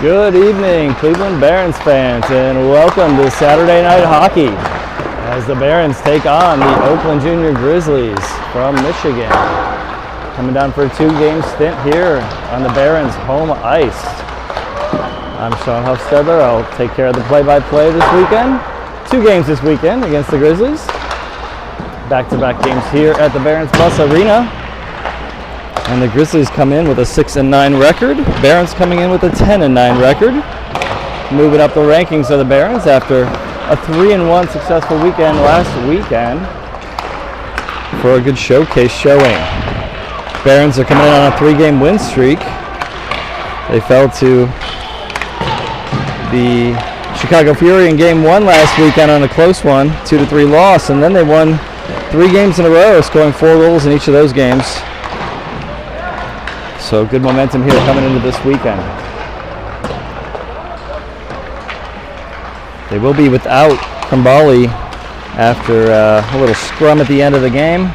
Good evening, Cleveland Barons fans, and welcome to Saturday Night Hockey as the Barons take on the Oakland Junior Grizzlies from Michigan. Coming down for a 2-game stint here on the Barons' home ice. I'm Sean Huffstedler. I'll take care of the play-by-play this weekend. 2 games this weekend against the Grizzlies. Back-to-back games here at the Barons Bus Arena. And the Grizzlies come in with a 6-9 record. Barons coming in with a 10-9 record. Moving up the rankings of the Barons after a 3-1 successful weekend last weekend for a good showcase showing. Barons are coming in on a 3-game win streak. They fell to the Chicago Fury in Game 1 last weekend on a close one, 2-3 loss, and then they won 3 games in a row, scoring 4 goals in each of those games. So good momentum here coming into this weekend. They will be without Krambali after a little scrum at the end of the game.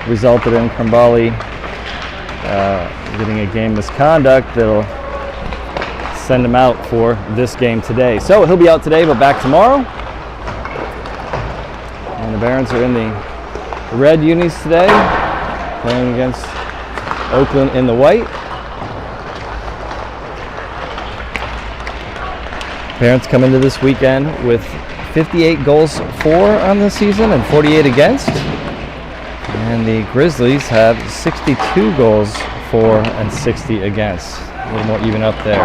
Resulted in Krambali getting a game misconduct that'll send him out for this game today. So he'll be out today, but back tomorrow. And the Barons are in the red unis today, playing against Oakland in the white. Barons come into this weekend with 58 goals for on the season and 48 against. And the Grizzlies have 62 goals for and 60 against. A little more even up there.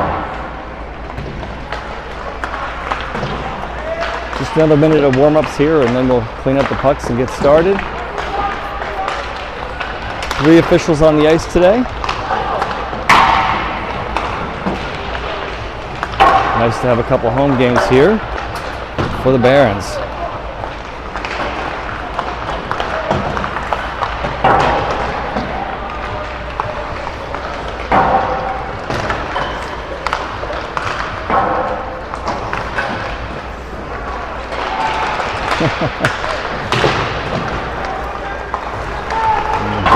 Just another minute of warm-ups here, and then we'll clean up the pucks and get started. 3 officials on the ice today. Nice to have a couple home games here for the Barons.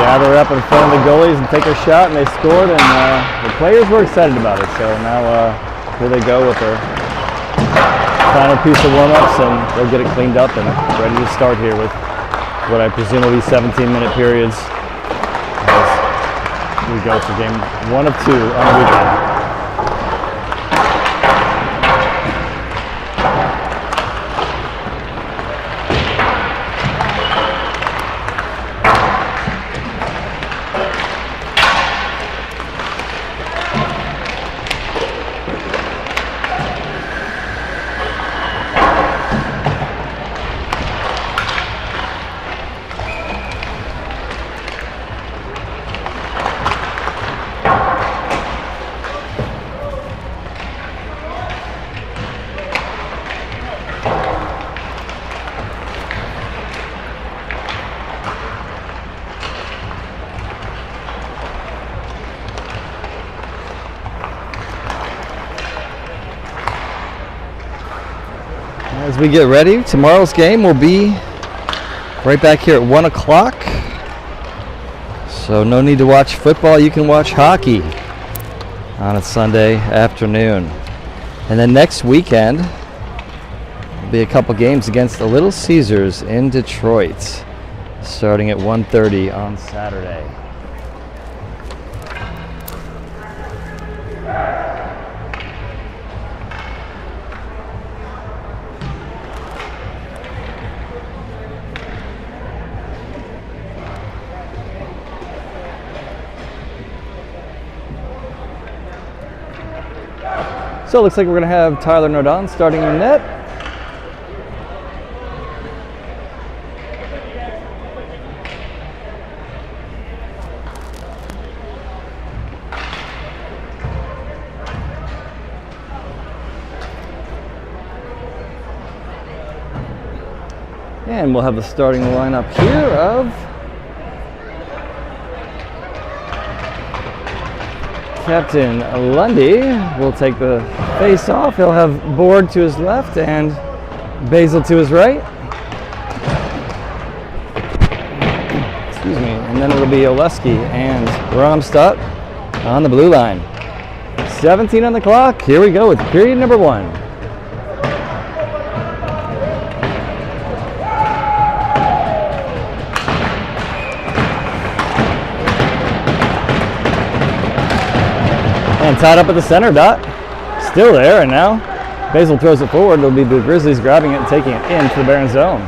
Gather up in front of the goalies and take a shot, and they scored, and the players were excited about it. So now here they go with their final piece of warm-ups, and they'll get it cleaned up and ready to start here with what I presume will be 17-minute periods as we go for game 1 of 2 on the weekend. As we get ready, tomorrow's game will be right back here at 1 o'clock. So no need to watch football. You can watch hockey on a Sunday afternoon. And then next weekend will be a couple games against the Little Caesars in Detroit, starting at 1:30 on Saturday. So it looks like we're going to have Tyler Nordon starting in net. And we'll have the starting lineup here of Captain Lundy will take the face off. He'll have Board to his left and Basil to his right. Excuse me. And then it'll be Oleski and Romstadt on the blue line. 2:17 on the clock. Here we go with period number 1. And tied up at the center dot. Still there, and now Basil throws it forward. It'll be the Grizzlies grabbing it and taking it into the Barons zone.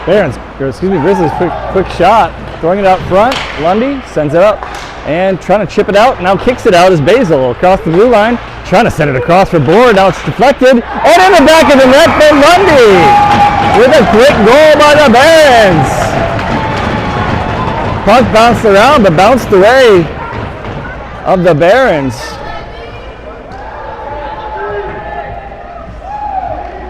Grizzlies quick shot. Throwing it out front. Lundy sends it up and trying to chip it out. Now kicks it out as Basil across the blue line. Trying to send it across for Board. Now it's deflected. And in the back of the net for Lundy with a quick goal by the Barons. Puck bounced around but bounced away of the Barons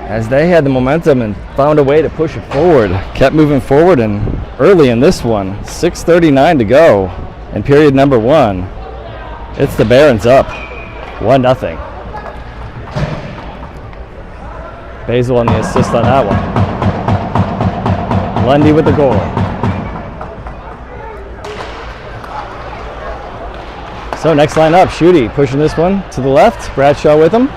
as they had the momentum and found a way to push it forward. Kept moving forward, and early in this one, 6:39 to go in period number 1. It's the Barons up 1-0. Basil on the assist on that one. Lundy with the goal. So next line up, Schutte pushing this one to the left. Bradshaw with him.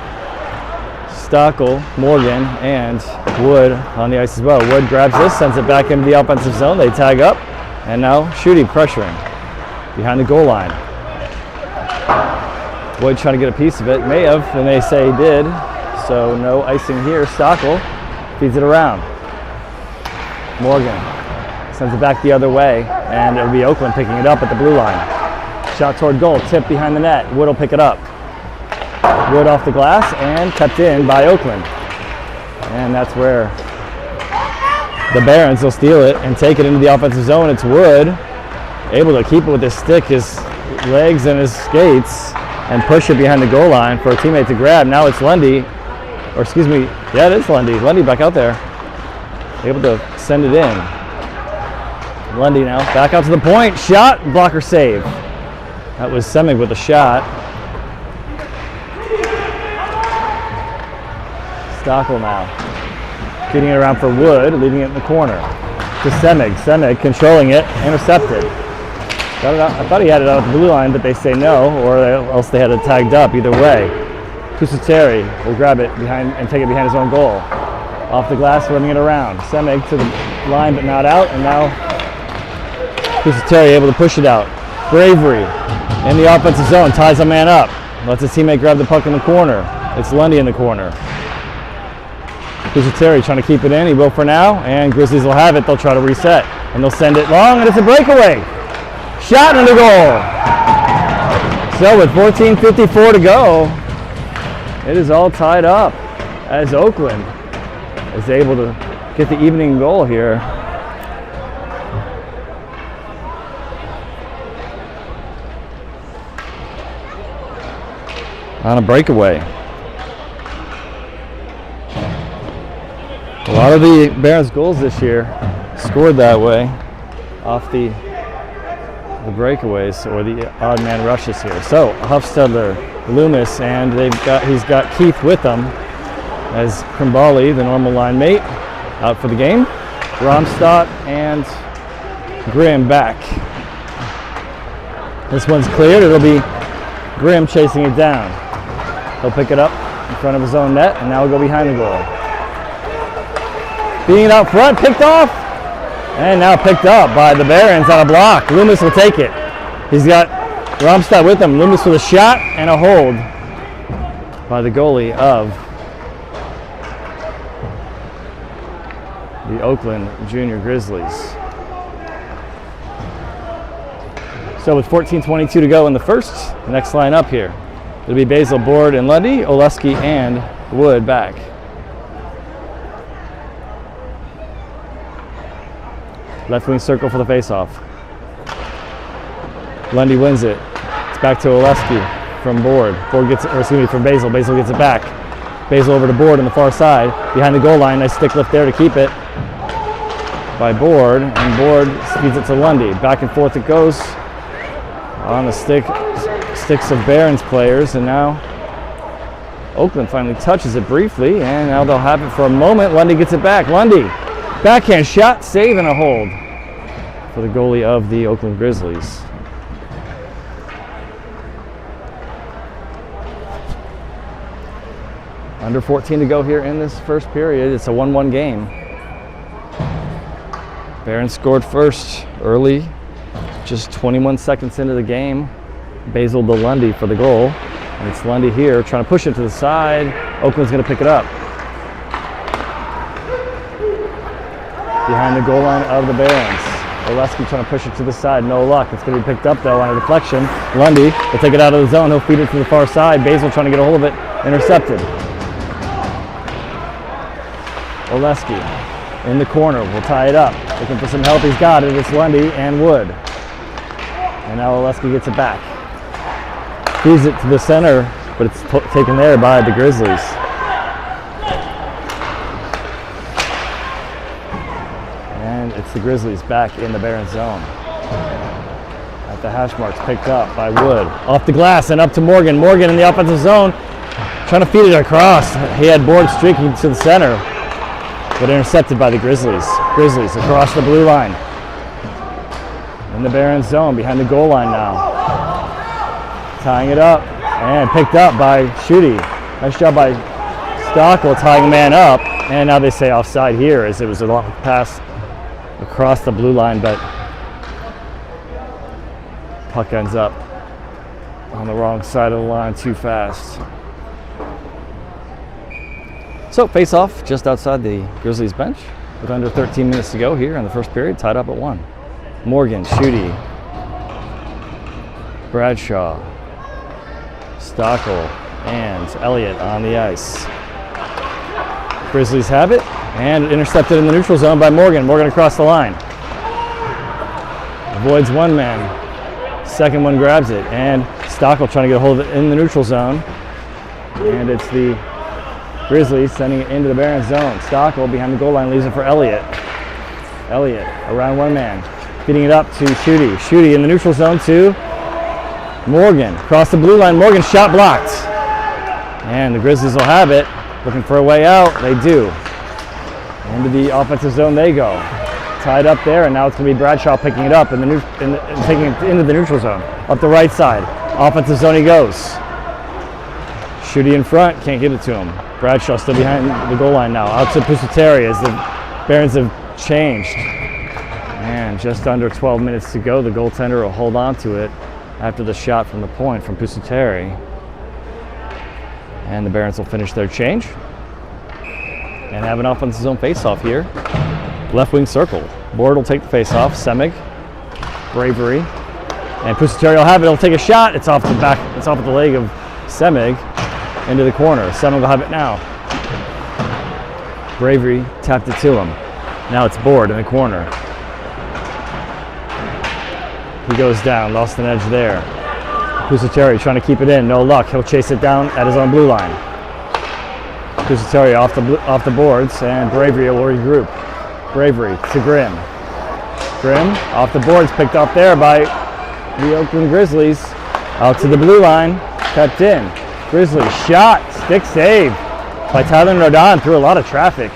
Stockel, Morgan, and Wood on the ice as well. Wood grabs this, sends it back into the offensive zone. They tag up, and now Schutte pressuring behind the goal line. Wood trying to get a piece of it. May have, and they say he did. So no icing here. Stockel feeds it around. Morgan sends it back the other way, and it'll be Oakland picking it up at the blue line. Shot toward goal, tip behind the net. Wood will pick it up. Wood off the glass and kept in by Oakland. And that's where the Barons will steal it and take it into the offensive zone. It's Wood, able to keep it with his stick, his legs and his skates, and push it behind the goal line for a teammate to grab. Now it's Lundy, or excuse me, yeah, it is Lundy. Lundy back out there, able to send it in. Lundy now back out to the point. Shot, blocker save. That was Semig with a shot. Stockel now getting it around for Wood, leaving it in the corner to Semig. Semig controlling it, intercepted. Got it out. I thought he had it out at the blue line, but they say no, or else they had it tagged up. Either way, Kusateri will grab it behind and take it behind his own goal. Off the glass, running it around. Semig to the line, but not out, and now Kusateri able to push it out. Bravery in the offensive zone, ties a man up. Lets his teammate grab the puck in the corner. It's Lundy in the corner. Kusateri trying to keep it in. He will for now, and Grizzlies will have it. They'll try to reset, and they'll send it long, and it's a breakaway. Shot and a goal. So with 14:54 to go, it is all tied up as Oakland is able to get the evening goal here. On a breakaway. A lot of the Barons goals this year scored that way off the breakaways or the odd man rushes here. So Huffstedler, Loomis, and he's got Keith with them as Krimbali, the normal line mate, out for the game. Romstadt and Grimm back. This one's cleared. It'll be Grimm chasing it down. He'll pick it up in front of his own net, and now we'll go behind the goal. Being it out front, picked off, and now picked up by the Barons on a block. Loomis will take it. He's got Romstadt with him. Loomis with a shot and a hold by the goalie of the Oakland Junior Grizzlies. So with 14:22 to go in the first, the next line up here, it'll be Basil, Board, and Lundy, Oleski, and Wood back. Left wing circle for the faceoff. Lundy wins it. It's back to Oleski from Board. Board gets it, or excuse me, from Basil. Basil gets it back. Basil over to Board on the far side, behind the goal line. Nice stick lift there to keep it by Board, and Board speeds it to Lundy. Back and forth it goes on the sticks of Barons players, and now Oakland finally touches it briefly, and now they'll have it for a moment. Lundy gets it back. Lundy, backhand shot, save, and a hold for the goalie of the Oakland Grizzlies. Under 14 to go here in this first period. It's a 1-1 game. Barons scored first early, just 21 seconds into the game. Basil to Lundy for the goal. And it's Lundy here trying to push it to the side. Oakland's going to pick it up. Behind the goal line of the Barons. Oleski trying to push it to the side. No luck. It's going to be picked up though on a deflection. Lundy will take it out of the zone. He'll feed it to the far side. Basil trying to get a hold of it. Intercepted. Oleski in the corner will tie it up. Looking for some help. He's got it. It's Lundy and Wood. And now Oleski gets it back. Feeds it to the center, but it's taken there by the Grizzlies. And it's the Grizzlies back in the Barons zone. At the hash marks, picked up by Wood. Off the glass and up to Morgan. Morgan in the offensive zone, trying to feed it across. He had Borg streaking to the center, but intercepted by the Grizzlies. Grizzlies across the blue line. In the Barons zone, behind the goal line now. Tying it up, and picked up by Schutte. Nice job by Stockwell tying a man up, and now they say offside here as it was a long pass across the blue line, but puck ends up on the wrong side of the line too fast. So face off just outside the Grizzlies bench with under 13 minutes to go here in the first period, tied up at 1. Morgan, Schutte, Bradshaw, Stockwell, and Elliott on the ice. Grizzlies have it, and intercepted in the neutral zone by Morgan. Morgan across the line. Avoids one man. Second one grabs it, and Stockwell trying to get a hold of it in the neutral zone. And it's the Grizzlies sending it into the Barons zone. Stockwell behind the goal line leaves it for Elliott. Elliott around one man. Feeding it up to Schutte. Schutte in the neutral zone to Morgan. Across the blue line. Morgan shot blocked. And the Grizzlies will have it. Looking for a way out. They do. Into the offensive zone they go. Tied up there, and now it's going to be Bradshaw picking it up and taking it into the neutral zone. Up the right side. Offensive zone he goes. Schutte in front. Can't get it to him. Bradshaw still behind the goal line now. Out to Pusateri as the Barons have changed. And just under 12 minutes to go. The goaltender will hold on to it after the shot from the point from Pusateri. And the Barons will finish their change and have an offensive zone face-off here. Left wing circle. Board will take the face-off. Semig, Bravery, and Pusateri will have it. He'll take a shot. It's off the back. It's off the leg of Semig into the corner. Semig will have it now. Bravery tapped it to him. Now it's Board in the corner. He goes down. Lost an edge there. Pusateri trying to keep it in. No luck. He'll chase it down at his own blue line. Pusateri off the boards, and Bravery will regroup. Bravery to Grimm. Grimm off the boards, picked up there by the Oakland Grizzlies. Out to the blue line, kept in. Grizzlies shot, stick save by Tyler Nordon through a lot of traffic.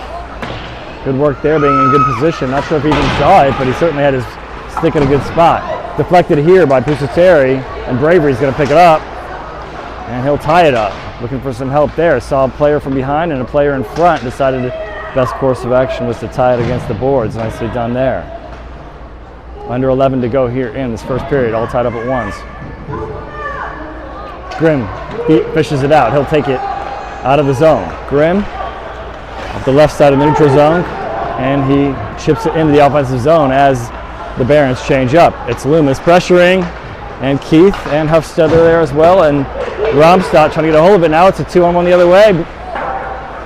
Good work there, being in good position. Not sure if he even saw it, but he certainly had his stick in a good spot. Deflected here by Pusateri, and Bravery's going to pick it up, and he'll tie it up. Looking for some help there. Saw a player from behind and a player in front. Decided the best course of action was to tie it against the boards. Nicely done there. Under 11 to go here in this first period. All tied up at ones. Grimm fishes it out. He'll take it out of the zone. Grimm off the left side of the neutral zone, and he chips it into the offensive zone as the Barons change up. It's Loomis pressuring, and Keith and Huffstetter there as well, and Romstad trying to get a hold of it. Now it's a 2-on-1 the other way.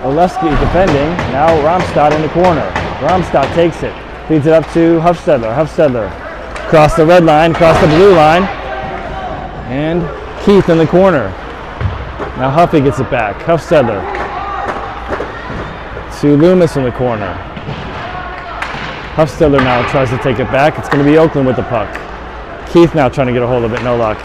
Oleski defending. Now Romstad in the corner. Romstad takes it. Feeds it up to Huffstetter. Huffstetter across the red line, across the blue line. And Keith in the corner. Now Huffy gets it back. Huffstetter to Loomis in the corner. Huffstetter now tries to take it back. It's going to be Oakland with the puck. Keith now trying to get a hold of it. No luck.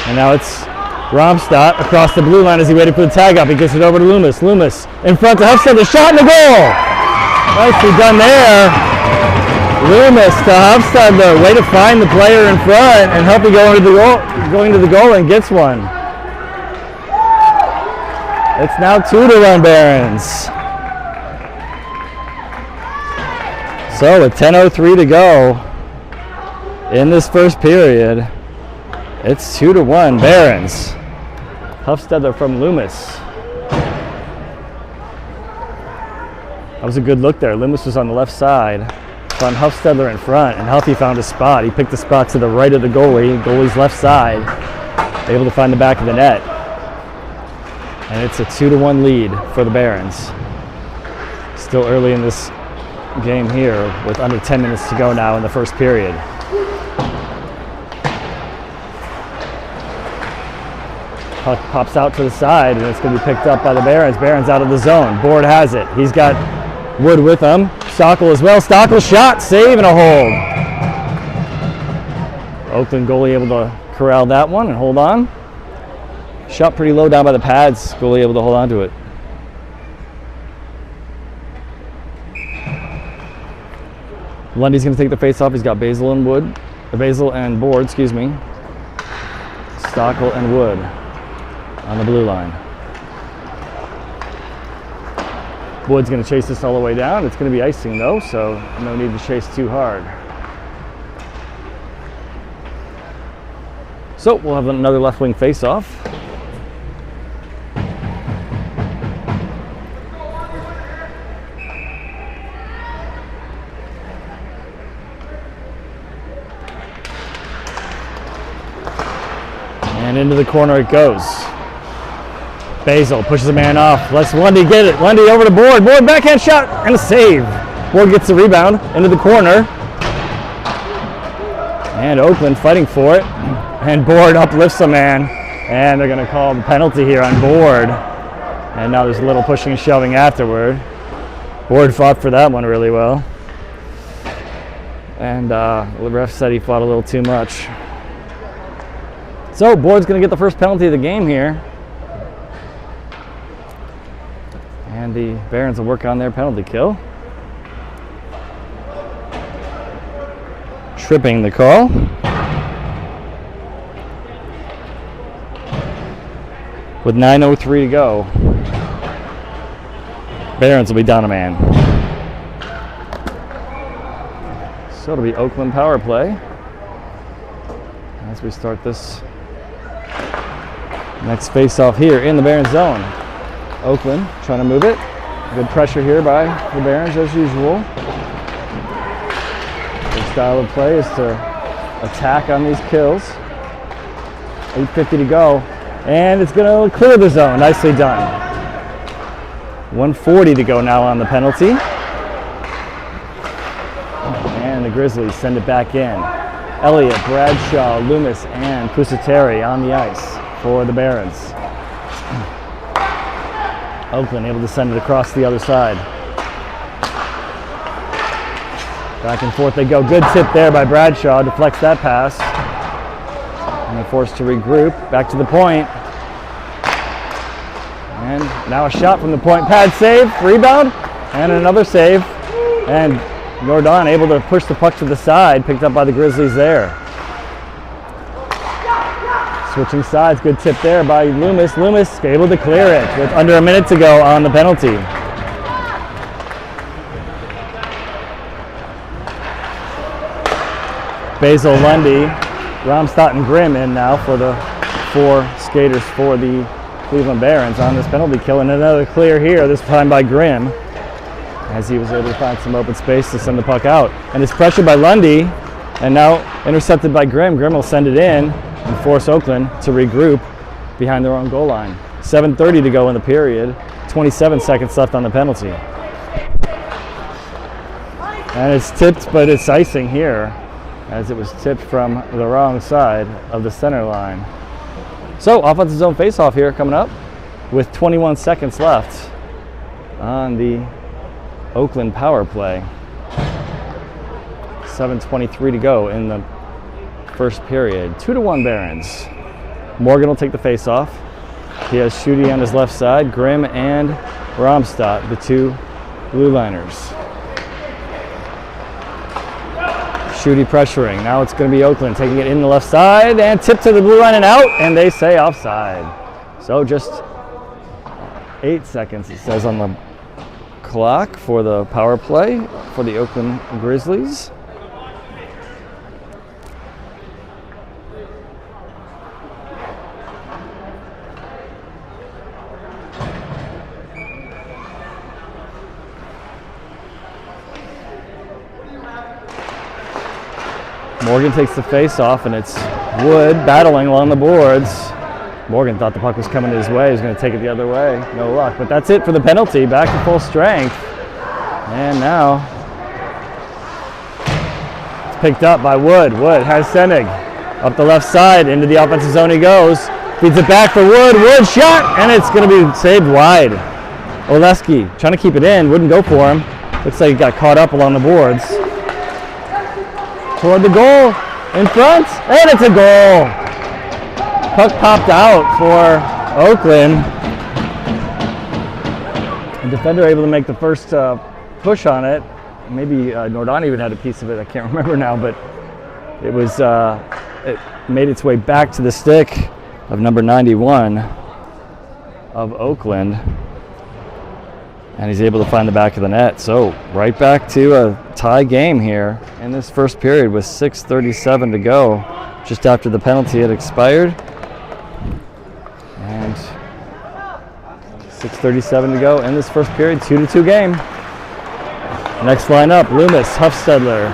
And now it's Romstad across the blue line as he waited for the tag up. He gets it over to Loomis. Loomis in front to Huffstetter. Shot in the goal. Nicely done there. Loomis to Huffstetter. Way to find the player in front and help him going to the goal and gets one. It's now 2-1 Barons. So with 10:03 to go in this first period, it's 2-1 Barons. Huffstedler from Loomis. That was a good look there. Loomis was on the left side. Found Huffstedler in front, and Huffy found a spot. He picked the spot to the right of the goalie's left side, able to find the back of the net. And it's a 2-1 lead for the Barons. Still early in this game here with under 10 minutes to go now in the first period. Puck pops out to the side, and it's going to be picked up by the Barons. Barons out of the zone. Board has it. He's got Wood with him. Stockel as well. Stockel shot, save, and a hold. Oakland goalie able to corral that one and hold on. Shot pretty low down by the pads. Goalie able to hold on to it. Lundy's going to take the face off. He's got Basil and Board, excuse me. Stockel and Wood on the blue line. Wood's going to chase this all the way down. It's going to be icing though, so no need to chase too hard. So we'll have another left wing face off. And into the corner it goes. Basil pushes a man off, lets Lundy get it. Lundy over to Board. Board backhand shot and a save. Board gets the rebound into the corner. And Oakland fighting for it. And Board uplifts a man. And they're going to call the penalty here on Board. And now there's a little pushing and shoving afterward. Board fought for that one really well. And the ref said he fought a little too much. So Board's going to get the first penalty of the game here. And the Barons will work on their penalty kill. Tripping the call. With 9:03 to go, Barons will be down a man. So it'll be Oakland power play as we start this next face-off here in the Barons zone. Oakland trying to move it. Good pressure here by the Barons as usual. Their style of play is to attack on these kills. 8:50 to go. And it's going to clear the zone. Nicely done. 1:40 to go now on the penalty. And the Grizzlies send it back in. Elliott, Bradshaw, Loomis, and Pusateri on the ice for the Barons. Oakland able to send it across the other side. Back and forth they go. Good tip there by Bradshaw. Deflects that pass. And they're forced to regroup. Back to the point. And now a shot from the point. Pad save. Rebound. And another save. And Jordan able to push the puck to the side. Picked up by the Grizzlies there. Switching sides, good tip there by Loomis. Loomis able to clear it with under a minute to go on the penalty. Basil, Lundy, Romstott, and Grimm in now for the 4 skaters for the Cleveland Barons on this penalty kill. And another clear here, this time by Grimm, as he was able to find some open space to send the puck out. And it's pressured by Lundy, and now intercepted by Grimm. Grimm will send it in and force Oakland to regroup behind their own goal line. 7:30 to go in the period, 27 seconds left on the penalty. And it's tipped, but it's icing here, as it was tipped from the wrong side of the center line. So offensive zone faceoff here coming up with 21 seconds left on the Oakland power play. 7:23 to go in the first period. 2-1 Barons. Morgan will take the face-off. He has Schutte on his left side, Grimm and Romstott, the 2 blue liners. Schutte pressuring. Now it's going to be Oakland taking it in the left side and tip to the blue line and out, and they say offside. So just 8 seconds, it says on the clock for the power play for the Oakland Grizzlies. Morgan takes the face off, and it's Wood battling along the boards. Morgan thought the puck was coming his way. He's going to take it the other way. No luck. But that's it for the penalty. Back to full strength. And now it's picked up by Wood. Wood has Senig up the left side. Into the offensive zone he goes. Feeds it back for Wood. Wood shot, and it's going to be saved wide. Oleski trying to keep it in. Wouldn't go for him. Looks like he got caught up along the boards. Toward the goal. In front. And it's a goal. Puck popped out for Oakland. The defender able to make the first push on it. Maybe Nordon even had a piece of it. I can't remember now, but it was it made its way back to the stick of number 91 of Oakland, and he's able to find the back of the net. So right back to a tie game here in this first period with 6:37 to go, just after the penalty had expired. And 6:37 to go in this first period, 2-2 game. Next lineup, Loomis, Huffstedler,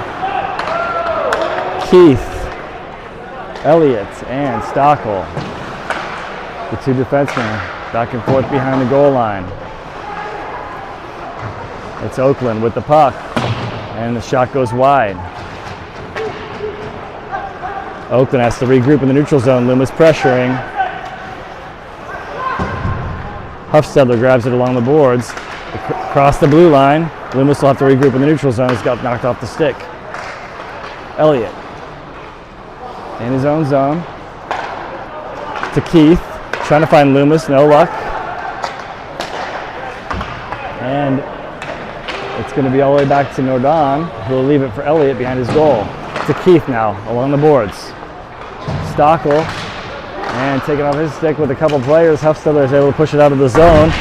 Keith, Elliott, and Stockel. The two defensemen back and forth behind the goal line. It's Oakland with the puck, and the shot goes wide. Oakland has to regroup in the neutral zone. Loomis pressuring. Huffstedler grabs it along the boards, across the blue line. Loomis will have to regroup in the neutral zone. He's got knocked off the stick. Elliott in his own zone to Keith, trying to find Loomis, no luck. And it's going to be all the way back to Nordon, who will leave it for Elliott behind his goal. To Keith now, along the boards. Stockel, and taking off his stick with a couple players. Huffstedler is able to push it out of the zone,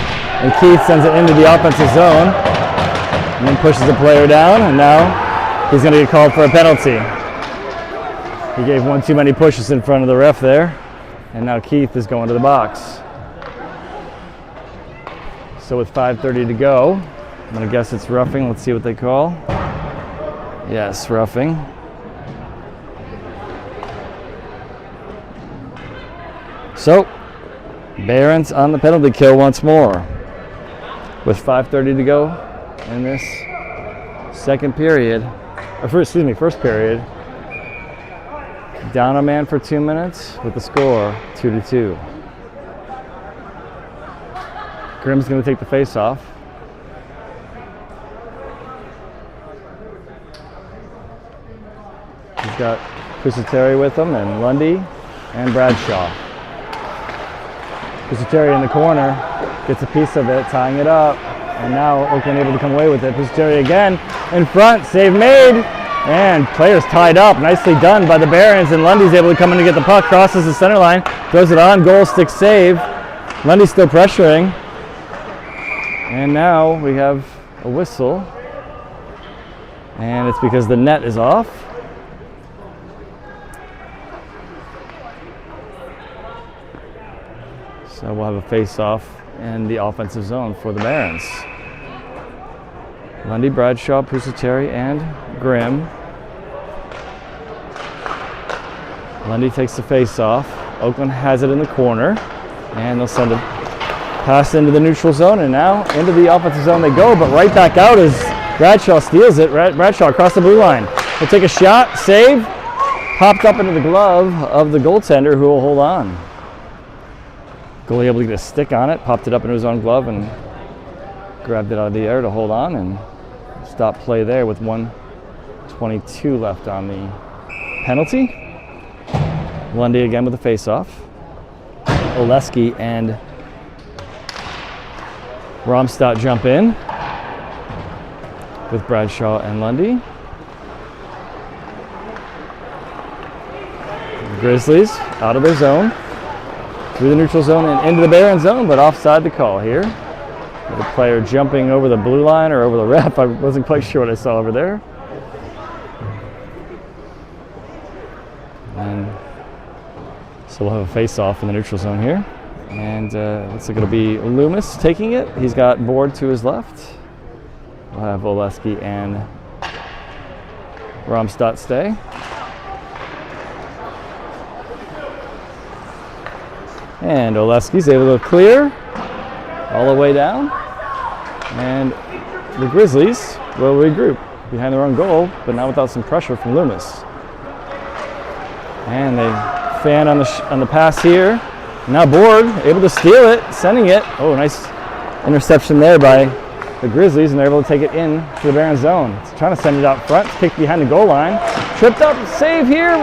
and Keith sends it into the offensive zone, and then pushes the player down, and now he's going to get called for a penalty. He gave one too many pushes in front of the ref there, and now Keith is going to the box. So with 5:30 to go, I'm going to guess it's roughing. Let's see what they call. Yes, roughing. So, Barons on the penalty kill once more. With 5:30 to go in this second period, first period. Down a man for 2 minutes with the score 2-2. Grimm's going to take the face off. He's got Pusateri with him, and Lundy and Bradshaw. Pusateri in the corner, gets a piece of it, tying it up, and now Oakland able to come away with it. Pusateri again, in front, save made, and players tied up. Nicely done by the Barons, and Lundy's able to come in to get the puck, crosses the center line, throws it on, goal, stick save. Lundy's still pressuring, and now we have a whistle, and it's because the net is off. So we'll have a face-off in the offensive zone for the Barons. Lundy, Bradshaw, Pusateri, and Grimm. Lundy takes the face-off. Oakland has it in the corner, and they'll send a pass into the neutral zone, and now into the offensive zone they go, but right back out as Bradshaw steals it. Bradshaw across the blue line. He'll take a shot, save, popped up into the glove of the goaltender, who will hold on. Goalie able to get a stick on it, popped it up into his own glove, and grabbed it out of the air to hold on, and stop play there with 1:22 left on the penalty. Lundy again with the face-off. Oleski and Romstad jump in with Bradshaw and Lundy. The Grizzlies out of their zone, through the neutral zone and into the Baron zone, but offside the call here. The player jumping over the blue line or over the ref. I wasn't quite sure what I saw over there. And so we'll have a face-off in the neutral zone here. And looks like it'll be Loomis taking it. He's got Board to his left. We'll have Oleski and Romstadt stay. And Oleski's able to clear all the way down. And the Grizzlies will regroup behind their own goal, but now without some pressure from Loomis. And they fan on the pass here. Now Board able to steal it, sending it. Oh, nice interception there by the Grizzlies, and they're able to take it in to the Barons zone. It's trying to send it out front, kicked behind the goal line. Tripped up, save here,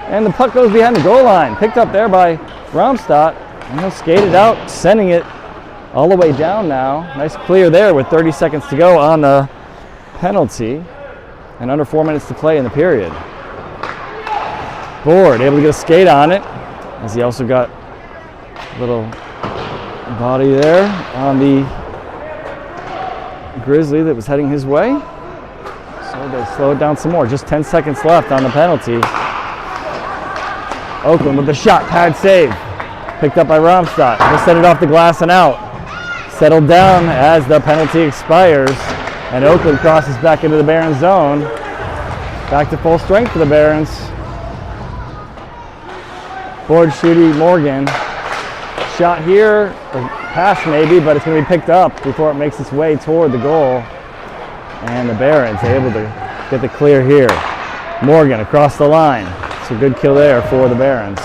and the puck goes behind the goal line. Picked up there by Romstadt, and he'll skate it out, sending it all the way down now. Nice clear there with 30 seconds to go on the penalty, and under 4 minutes to play in the period. Board able to get a skate on it, as he also got a little body there on the Grizzly that was heading his way. So they slow it down some more. Just 10 seconds left on the penalty. Oakland with the shot, pad save. Picked up by Romstadt. He'll set it off the glass and out. Settled down as the penalty expires. And Oakland crosses back into the Barons zone. Back to full strength for the Barons. Board shooting Morgan. Shot here, or pass maybe, but it's going to be picked up before it makes its way toward the goal. And the Barons able to get the clear here. Morgan across the line. It's a good kill there for the Barons.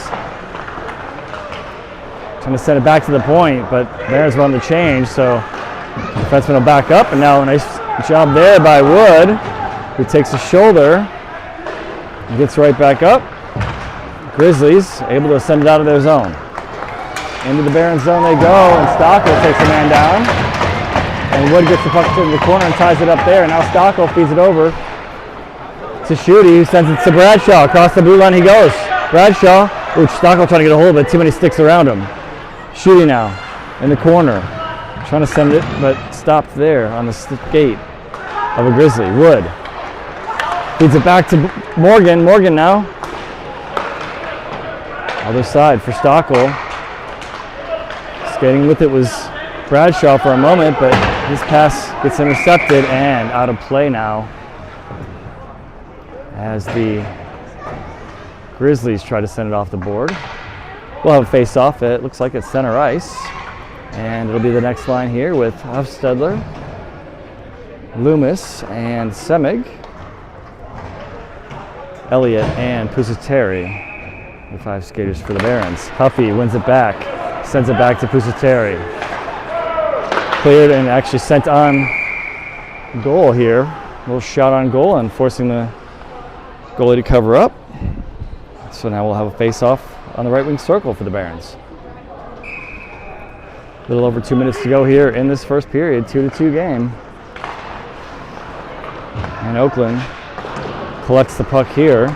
Trying to send it back to the point, but Barons want to change, so the defenseman will back up, and now a nice job there by Wood, who takes a shoulder and gets right back up. Grizzlies able to send it out of their zone. Into the Barons zone they go, and Stockel takes a man down. And Wood gets the puck in the corner and ties it up there. And now Stockel feeds it over to Schutte, who sends it to Bradshaw. Across the blue line he goes. Bradshaw, ooh, Stockel trying to get a hold of it. Too many sticks around him. Schutte now in the corner. Trying to send it, but stopped there on the skate of a Grizzly. Wood feeds it back to Morgan. Morgan now. Other side for Stockel. Skating with it was Bradshaw for a moment, but his pass gets intercepted and out of play now as the Grizzlies try to send it off the board. We'll have a face-off. It looks like it's center ice, and it'll be the next line here with Hufstedler, Loomis, and Semig, Elliott, and Pusateri. The 5 skaters for the Barons. Huffy wins it back, sends it back to Pusateri. Cleared and actually sent on goal here. A little shot on goal and forcing the goalie to cover up. So now we'll have a face-off on the right wing circle for the Barons. A little over 2 minutes to go here in this first period, 2-2 game. And Oakland collects the puck here,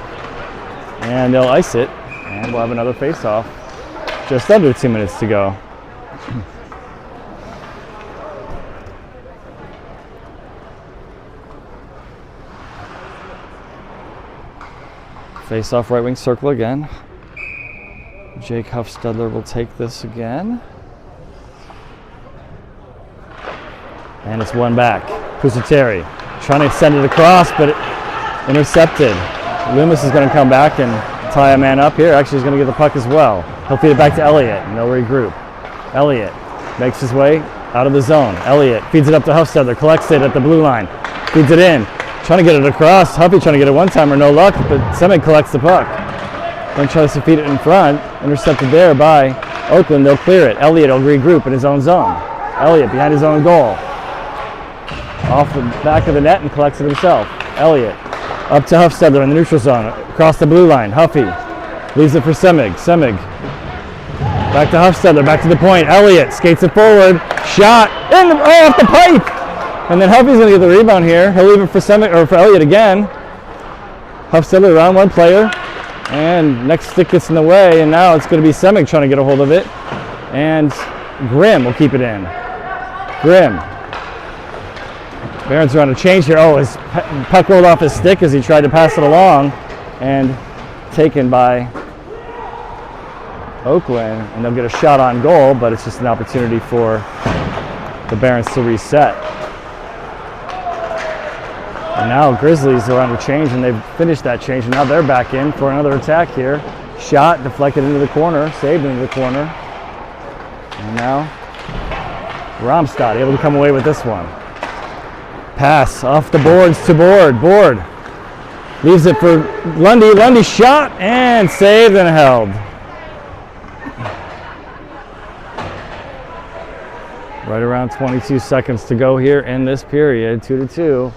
and they'll ice it, and we'll have another face-off. Just under 2 minutes to go. Face-off right wing circle again. Jake Hufstedler will take this again. And it's one back. Pusateri trying to send it across, but intercepted. Loomis is going to come back and tie a man up here. Actually, he's going to get the puck as well. He'll feed it back to Elliott, and they'll regroup. Elliott makes his way out of the zone. Elliott feeds it up to Hufstedler, collects it at the blue line, feeds it in, trying to get it across. Huffy trying to get it one timer, no luck, but Semig collects the puck. Then tries to feed it in front, intercepted there by Oakland. They'll clear it. Elliott will regroup in his own zone. Elliott behind his own goal. Off the back of the net and collects it himself. Elliott up to Hufstedler in the neutral zone, across the blue line. Huffy leaves it for Semig. Semig back to Hufstedler, back to the point. Elliott skates it forward, shot in off the pipe, and then Huffy's going to get the rebound here. He'll leave it for Semig or for Elliott again. Hufstedler around one player, and next stick gets in the way, and now it's going to be Semig trying to get a hold of it, and Grimm will keep it in. Grimm. Barons are on a change here. Oh, his puck rolled off his stick as he tried to pass it along, and taken by Oakland, and they'll get a shot on goal, but it's just an opportunity for the Barons to reset. And now Grizzlies are on a change, and they've finished that change, and now they're back in for another attack here. Shot deflected into the corner, saved into the corner, and now Romstad able to come away with this one. Pass off the boards to Board. Leaves it for Lundy. Lundy shot and saved and held. Right around 22 seconds to go here in this period, 2-2.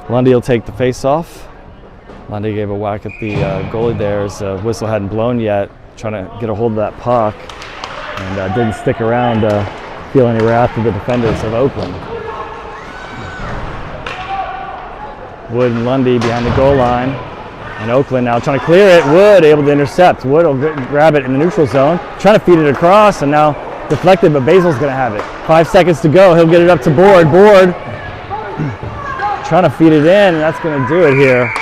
Lundy will take the face-off. Lundy gave a whack at the goalie there as the whistle hadn't blown yet, trying to get a hold of that puck, and didn't stick around feel any wrath of the defenders of Oakland. Wood and Lundy behind the goal line, and Oakland now trying to clear it. Wood able to intercept. Wood will grab it in the neutral zone, trying to feed it across, and now deflected, but Basil's going to have it. 5 seconds to go. He'll get it up to Board. Trying to feed it in, and that's going to do it here.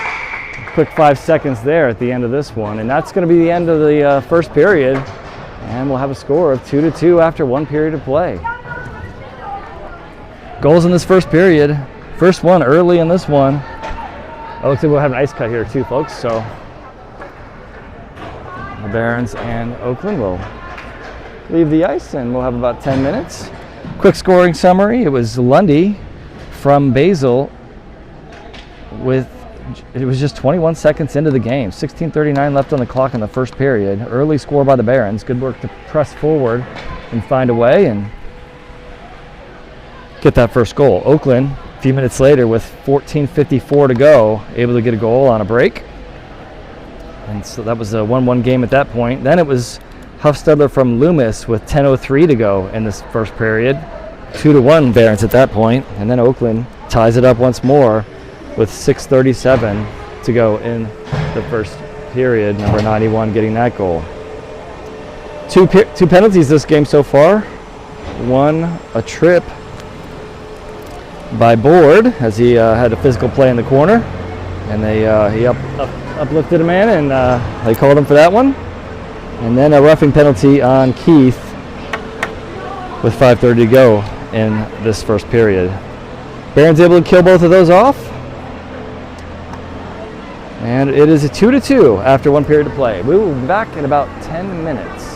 Quick 5 seconds there at the end of this one, and that's going to be the end of the first period, and we'll have a score of 2-2 after 1 period of play. Goals in this first period. First one early in this one. It looks like we'll have an ice cut here too, folks, so the Barons and Oakland will leave the ice, and we'll have about 10 minutes. Quick scoring summary. It was Lundy from Basel it was just 21 seconds into the game. 16:39 left on the clock in the first period. Early score by the Barons. Good work to press forward and find a way and get that first goal. Oakland, a few minutes later with 14:54 to go, able to get a goal on a break. And so that was a 1-1 game at that point. Then it was Huffstedler from Loomis with 10:03 to go in this first period. 2-1 Barons at that point. And then Oakland ties it up once more with 6:37 to go in the first period. Number 91 getting that goal. Two penalties this game so far. One, a trip by Board as he had a physical play in the corner, and he uplifted a man, and they called him for that one. And then a roughing penalty on Keith with 5:30 to go in this first period. Barons able to kill both of those off. And it is a 2-2 after 1 period of play. We will be back in about 10 minutes.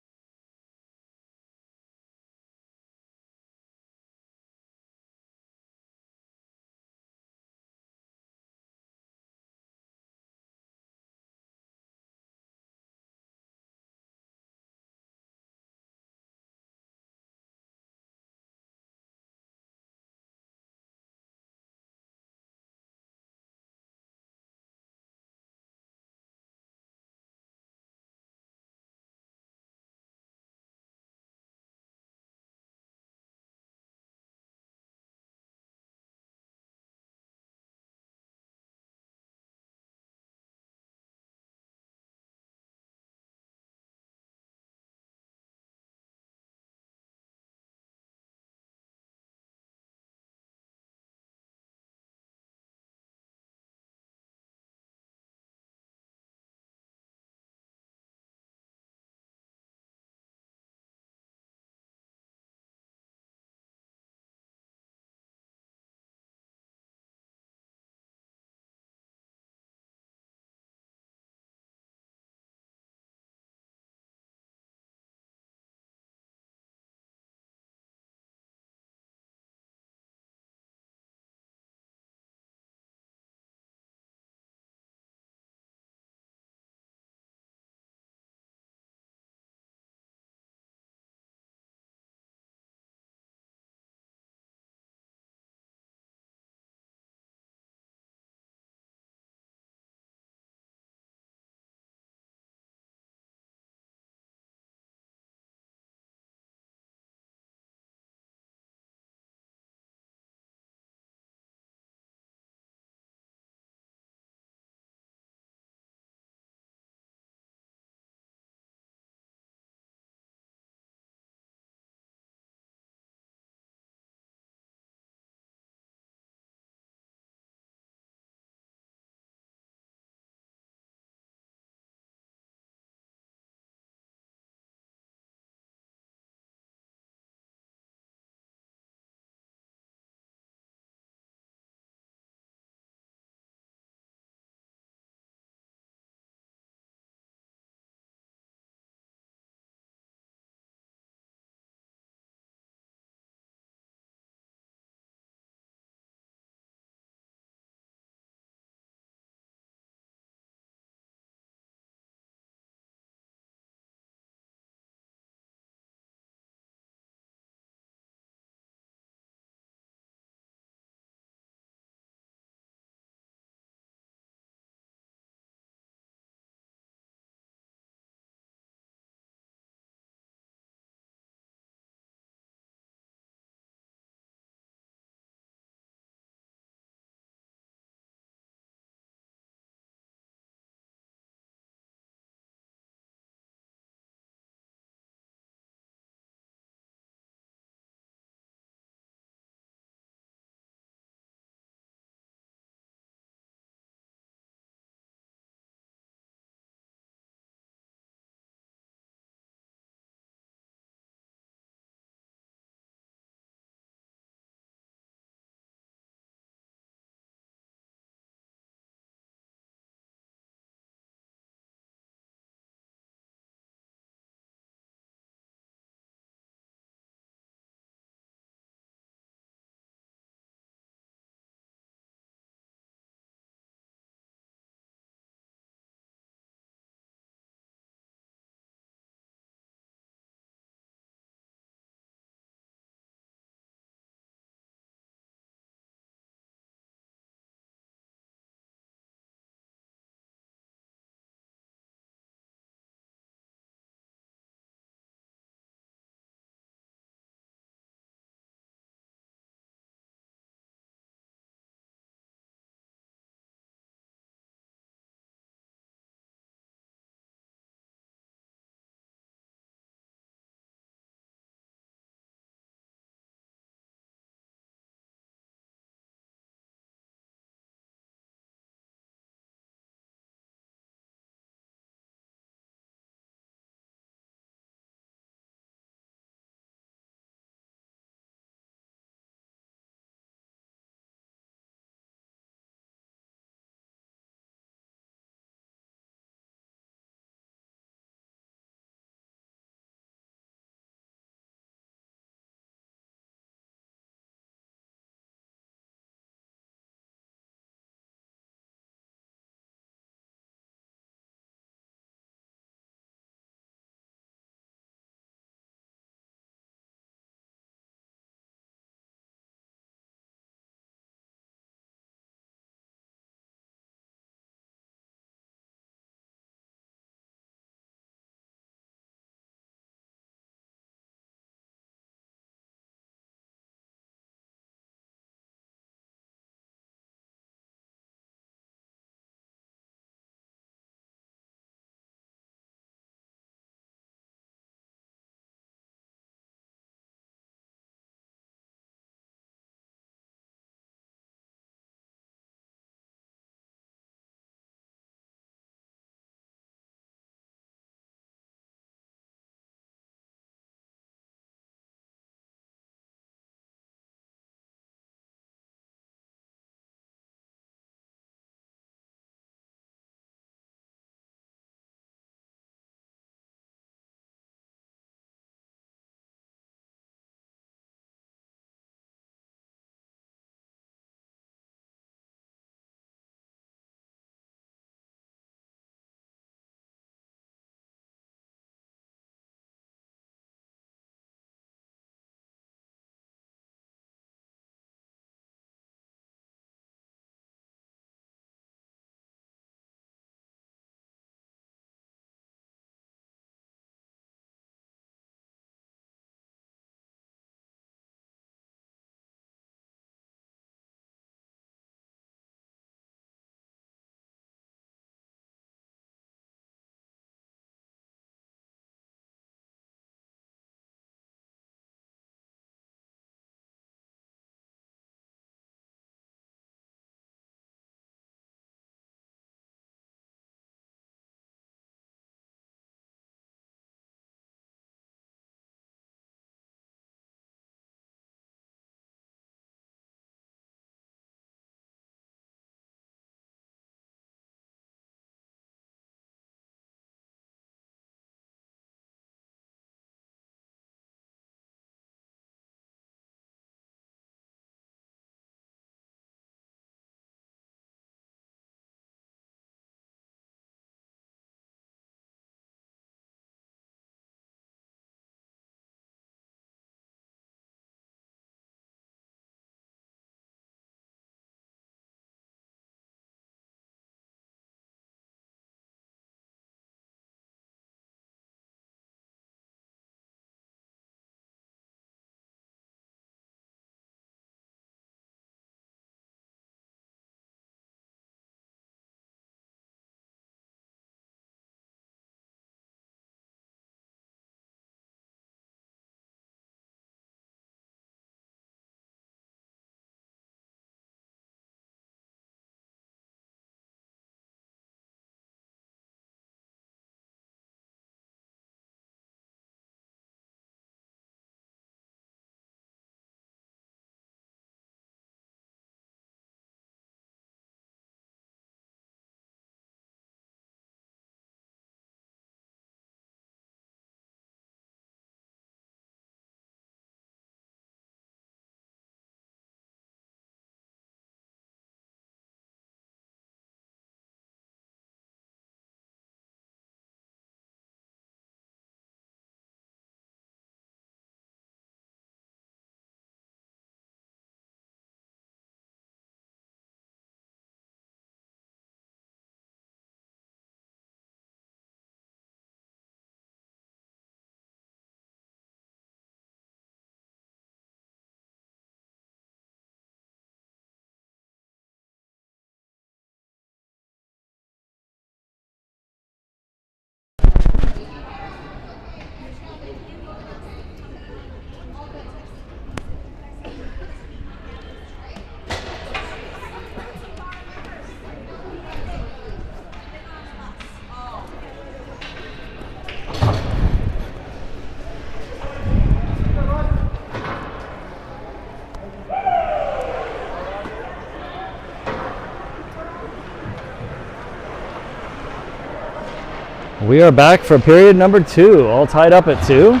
We are back for period number 2, all tied up at 2.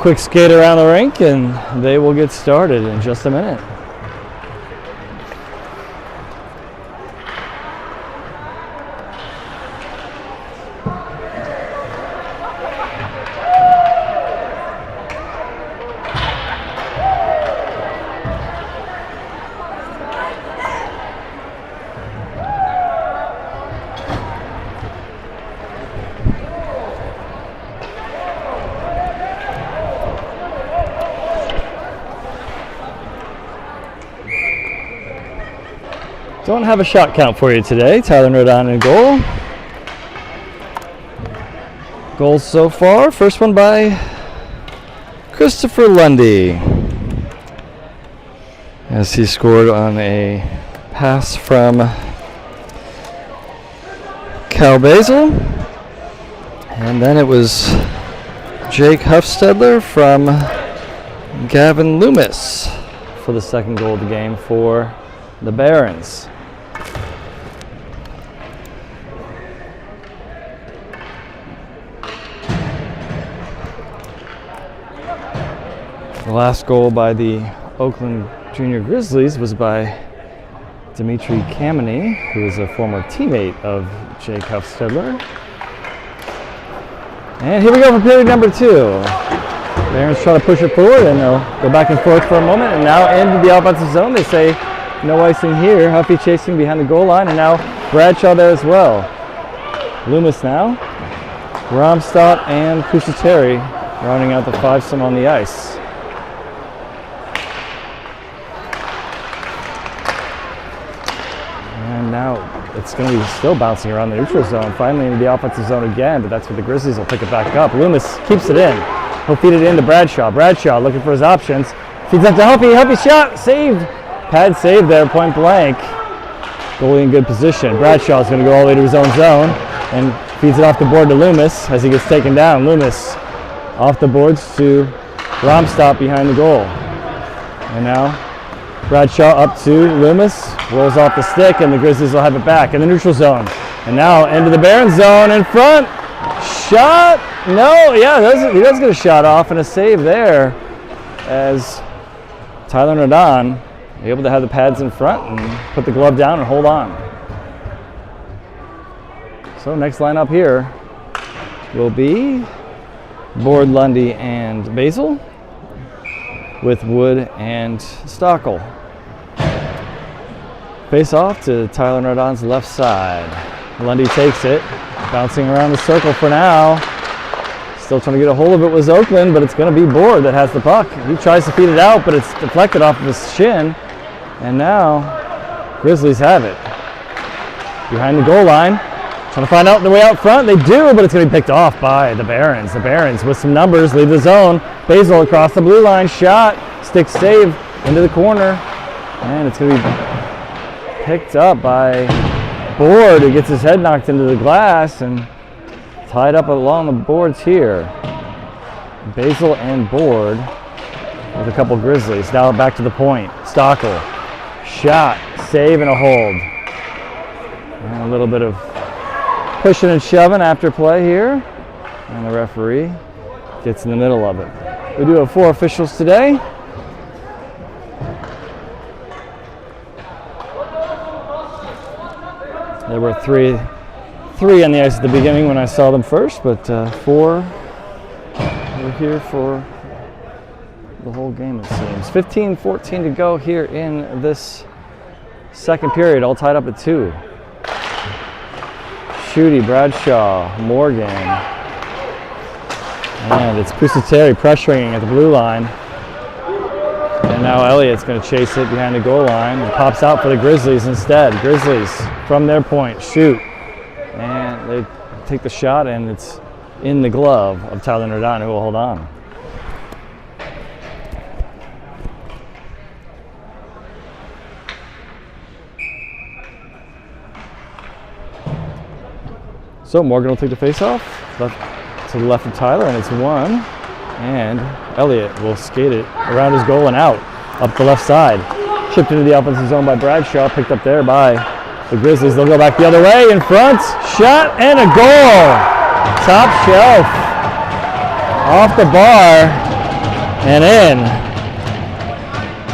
Quick skate around the rink and they will get started in just a minute. Don't have a shot count for you today. Tyler Nordon in goal. Goals so far. First one by Christopher Lundy, as he scored on a pass from Cal Basil. And then it was Jake Huffstedler from Gavin Loomis for the second goal of the game for the Barons. The last goal by the Oakland Junior Grizzlies was by Dimitri Kameny, who is a former teammate of Jake Huffstedler. And here we go for period number 2. Barons try to push it forward, and they'll go back and forth for a moment, and now into the offensive zone. They say no icing here. Huffy chasing behind the goal line, and now Bradshaw there as well. Loomis now. Romstadt and Pusateri rounding out the fivesome on the ice. And now it's going to be still bouncing around the neutral zone, finally into the offensive zone again, but that's where the Grizzlies will pick it back up. Loomis keeps it in. He'll feed it into Bradshaw. Bradshaw looking for his options. Feeds up to Huffy. Huffy shot. Saved. Pad save there, point blank. Goalie in good position. Bradshaw's going to go all the way to his own zone and feeds it off the board to Loomis as he gets taken down. Loomis off the boards to Romstadt behind the goal. And now Bradshaw up to Loomis. Rolls off the stick, and the Grizzlies will have it back in the neutral zone. And now into the Barons zone in front. Shot. No, yeah, he does get a shot off and a save there as Tyler Nordon able to have the pads in front and put the glove down and hold on. So next lineup here will be Board, Lundy, and Basil with Wood and Stockel. Face off to Tyler Nordon's left side. Lundy takes it, bouncing around the circle for now. Still trying to get a hold of it was Oakland, but it's going to be Board that has the puck. He tries to feed it out, but it's deflected off of his shin. And now Grizzlies have it. Behind the goal line, trying to find out the way out front. They do, but it's going to be picked off by the Barons. The Barons with some numbers leave the zone. Basil across the blue line, shot, stick save into the corner. And it's going to be picked up by Board, who gets his head knocked into the glass and tied up along the boards here. Basil and Board with a couple Grizzlies. Now back to the point. Stockel, shot, save, and a hold. And a little bit of pushing and shoving after play here. And the referee gets in the middle of it. We do have 4 officials today. There were three on the ice at the beginning when I saw them first, but 4 were here for the whole game, it seems. 15-14 to go here in this second period, all tied up at 2. Schutte, Bradshaw, Morgan, and it's Pusateri pressuring at the blue line. And now Elliott's going to chase it behind the goal line and pops out for the Grizzlies instead. Grizzlies from their point shoot, and they take the shot, and it's in the glove of Tyler Nordon, who will hold on. So Morgan will take the face-off to the left of Tyler, and it's 1. And Elliott will skate it around his goal and out, up the left side. Chipped into the offensive zone by Bradshaw, picked up there by The Grizzlies, they'll go back the other way, in front, shot, and a goal. Top shelf, off the bar, and in.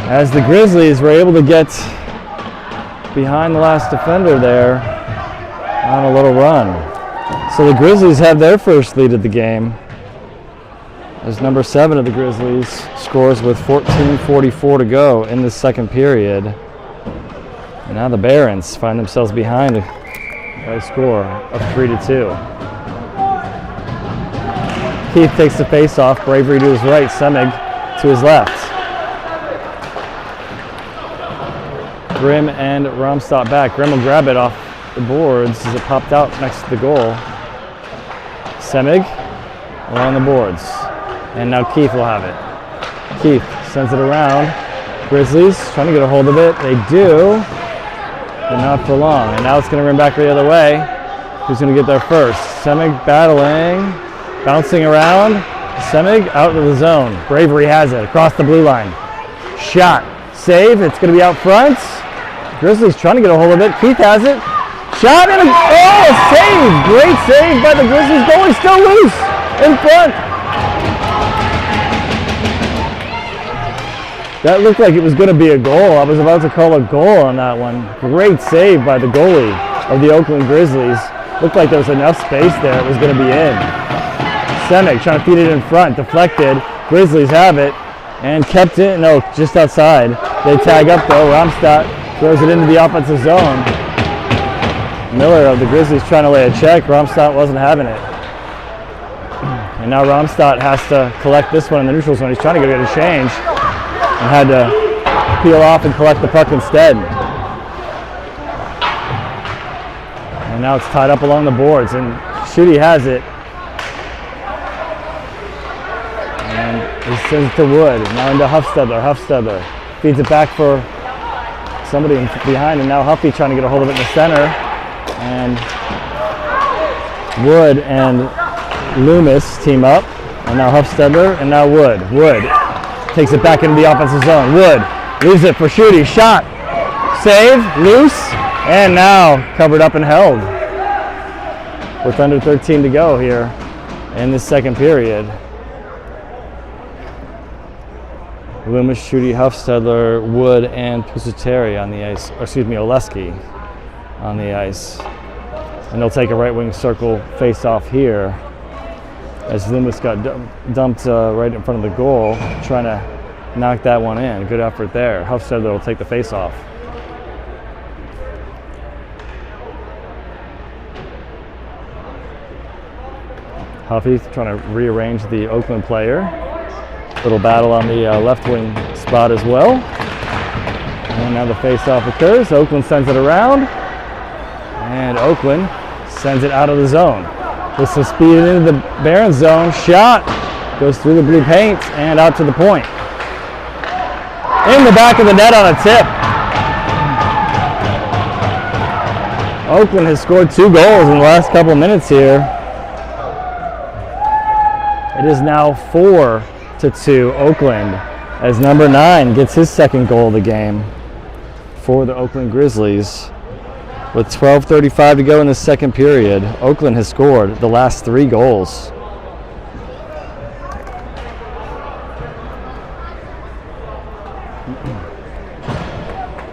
As the Grizzlies were able to get behind the last defender there on a little run. So the Grizzlies have their first lead of the game, as number 7 of the Grizzlies scores with 14:44 to go in the second period. And now the Barons find themselves behind by a score of 3-2. Keith takes the face off, Bravery to his right, Semig to his left. Grimm and Romstott back. Grimm will grab it off the boards as it popped out next to the goal. Semig along the boards. And now Keith will have it. Keith sends it around. Grizzlies trying to get a hold of it. They do, but not for long. And now it's going to run back the other way. Who's going to get there first? Semig battling, bouncing around. Semig out of the zone. Bravery has it across the blue line. Shot, save. It's going to be out front. Grizzlies trying to get a hold of it. Keith has it. Shot and save! Great save by the Grizzlies. Goalie still loose in front. That looked like it was going to be a goal. I was about to call a goal on that one. Great save by the goalie of the Oakland Grizzlies. Looked like there was enough space there. It was going to be in. Semig trying to feed it in front. Deflected. Grizzlies have it and kept it. No, just outside. They tag up though. Romstott throws it into the offensive zone. Miller of the Grizzlies trying to lay a check. Romstott wasn't having it. And now Romstott has to collect this one in the neutral zone. He's trying to go get a change and had to peel off and collect the puck instead. And now it's tied up along the boards, and Schutte has it. And he sends it to Wood. Now into Huffstedler. Huffstedler feeds it back for somebody behind, and now Huffy trying to get a hold of it in the center. And Wood and Loomis team up, and now Huffstedler, and now Wood. Wood takes it back into the offensive zone. Wood leaves it for Schutte. Shot, save, loose, and now covered up and held. With under 13 to go here in the second period. Loomis, Schutte, Huffstedler, Wood, and Pusateri on the ice. Or excuse me, Oleski on the ice. And they'll take a right wing circle face off here, as Loomis got dumped right in front of the goal, trying to knock that one in. Good effort there. Huffstedler will take the face off. Huffy trying to rearrange the Oakland player. Little battle on the left wing spot as well. And now the face off occurs. Oakland sends it around. And Oakland sends it out of the zone. With some speed into the Barons zone. Shot goes through the blue paint and out to the point. In the back of the net on a tip. Oakland has scored 2 goals in the last couple minutes here. It is now 4-2 Oakland, as number 9 gets his second goal of the game for the Oakland Grizzlies. With 12:35 to go in the second period, Oakland has scored the last 3 goals.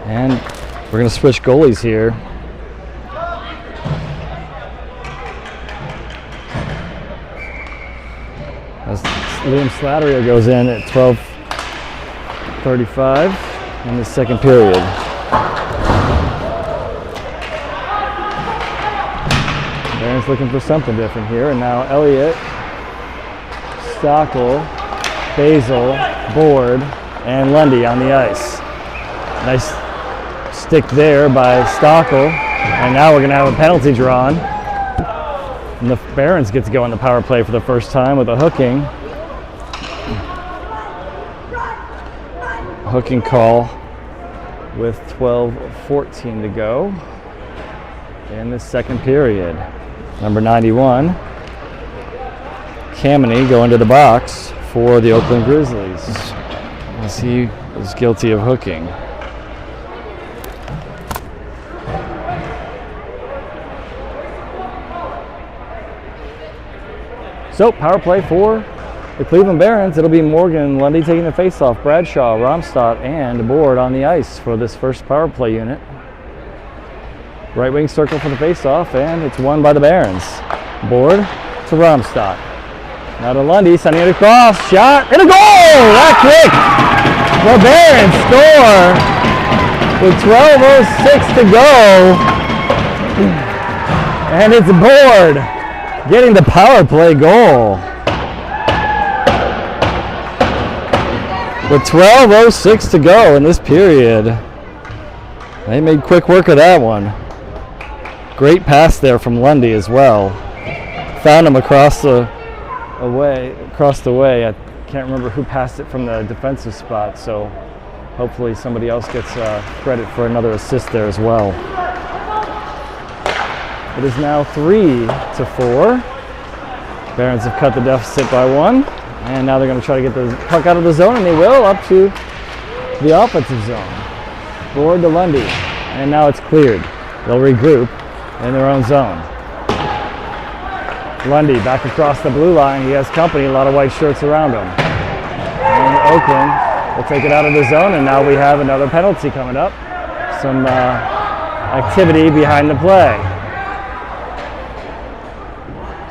And we're going to switch goalies here. As Liam Slattery goes in at 12:35 in the second period. Barron's looking for something different here, and now Elliott, Stockel, Basil, Board, and Lundy on the ice. Nice stick there by Stockel, and now we're going to have a penalty drawn. And the Barons get to go on the power play for the first time with a hooking. Hooking call with 12:14 to go in the second period. Number 91, Kameny, going to the box for the Oakland Grizzlies, as he was guilty of hooking. So power play for the Cleveland Barons. It'll be Morgan and Lundy taking the face-off. Bradshaw, Romstadt, and Board on the ice for this first power play unit. Right wing circle for the face-off, and it's won by the Barons. Board to Romstadt. Now to Lundy, sending it across. Shot, and a goal! That quick! The Barons score with 12:06 to go. And it's Board getting the power play goal. With 12:06 to go in this period. They made quick work of that one. Great pass there from Lundy as well. Found him across the way. I can't remember who passed it from the defensive spot, so hopefully somebody else gets credit for another assist there as well. It is now 3-4. Barons have cut the deficit by 1, and now they're going to try to get the puck out of the zone, and they will, up to the offensive zone. Board to Lundy, and now it's cleared. They'll regroup in their own zone. Lundy back across the blue line. He has company, a lot of white shirts around him. And Oakland will take it out of the zone, and now we have another penalty coming up. Some activity behind the play.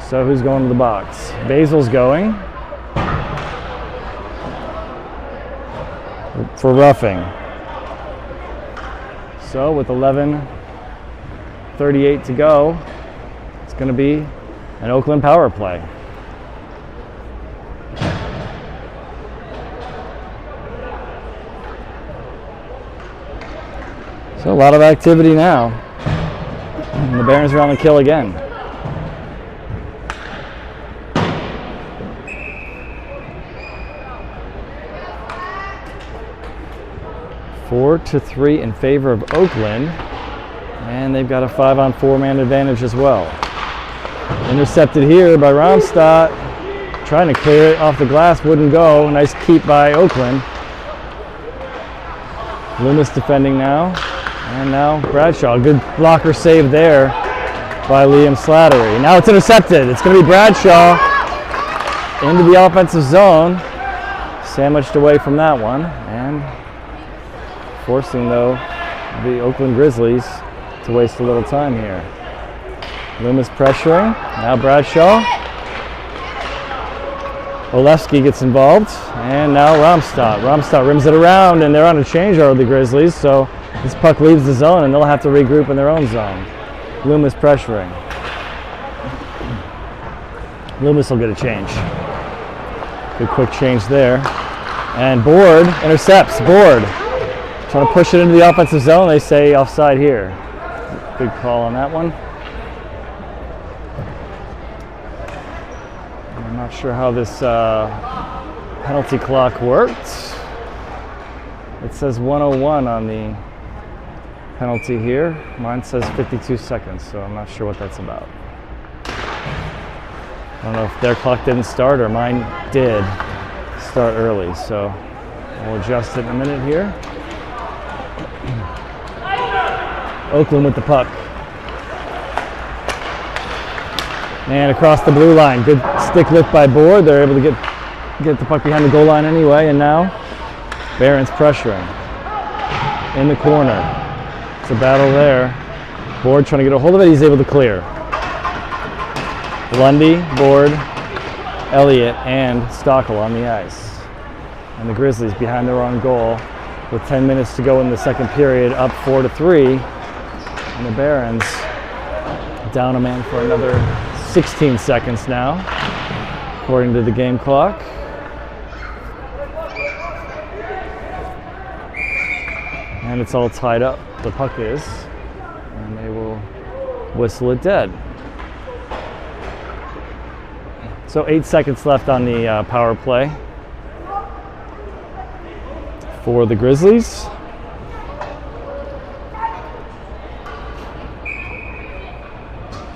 So who's going to the box? Basil's going for roughing. So with 11:38 to go, it's going to be an Oakland power play. So a lot of activity now. And the Barons are on the kill again. Four to 3 in favor of Oakland. And they've got a 5-on-4 man advantage as well. Intercepted here by Romstadt. Trying to clear it off the glass, wouldn't go. Nice keep by Oakland. Loomis defending now. And now Bradshaw. Good blocker save there by Liam Slattery. Now it's intercepted. It's going to be Bradshaw into the offensive zone. Sandwiched away from that one. And forcing, though, the Oakland Grizzlies to waste a little time here. Loomis pressuring. Now Bradshaw. Olewski gets involved. And now Romstadt. Romstadt rims it around, and they're on a change over the Grizzlies, so this puck leaves the zone, and they'll have to regroup in their own zone. Loomis pressuring. Loomis will get a change. Good quick change there. And Board intercepts. Board trying to push it into the offensive zone. They say offside here. Good call on that one. I'm not sure how this penalty clock worked. It says 1:01 on the penalty here. Mine says 52 seconds, so I'm not sure what that's about. I don't know if their clock didn't start or mine did start early, so we'll adjust it in a minute here. Oakland with the puck. And across the blue line. Good stick lift by Board. They're able to get the puck behind the goal line anyway, and now Barons pressuring. In the corner. It's a battle there. Board trying to get a hold of it. He's able to clear. Lundy, Board, Elliott, and Stockel on the ice. And the Grizzlies behind their own goal with 10 minutes to go in the second period, up 4-3. And the Barons down a man for another 16 seconds now, according to the game clock. And it's all tied up, the puck is, and they will whistle it dead. So 8 seconds left on the power play for the Grizzlies.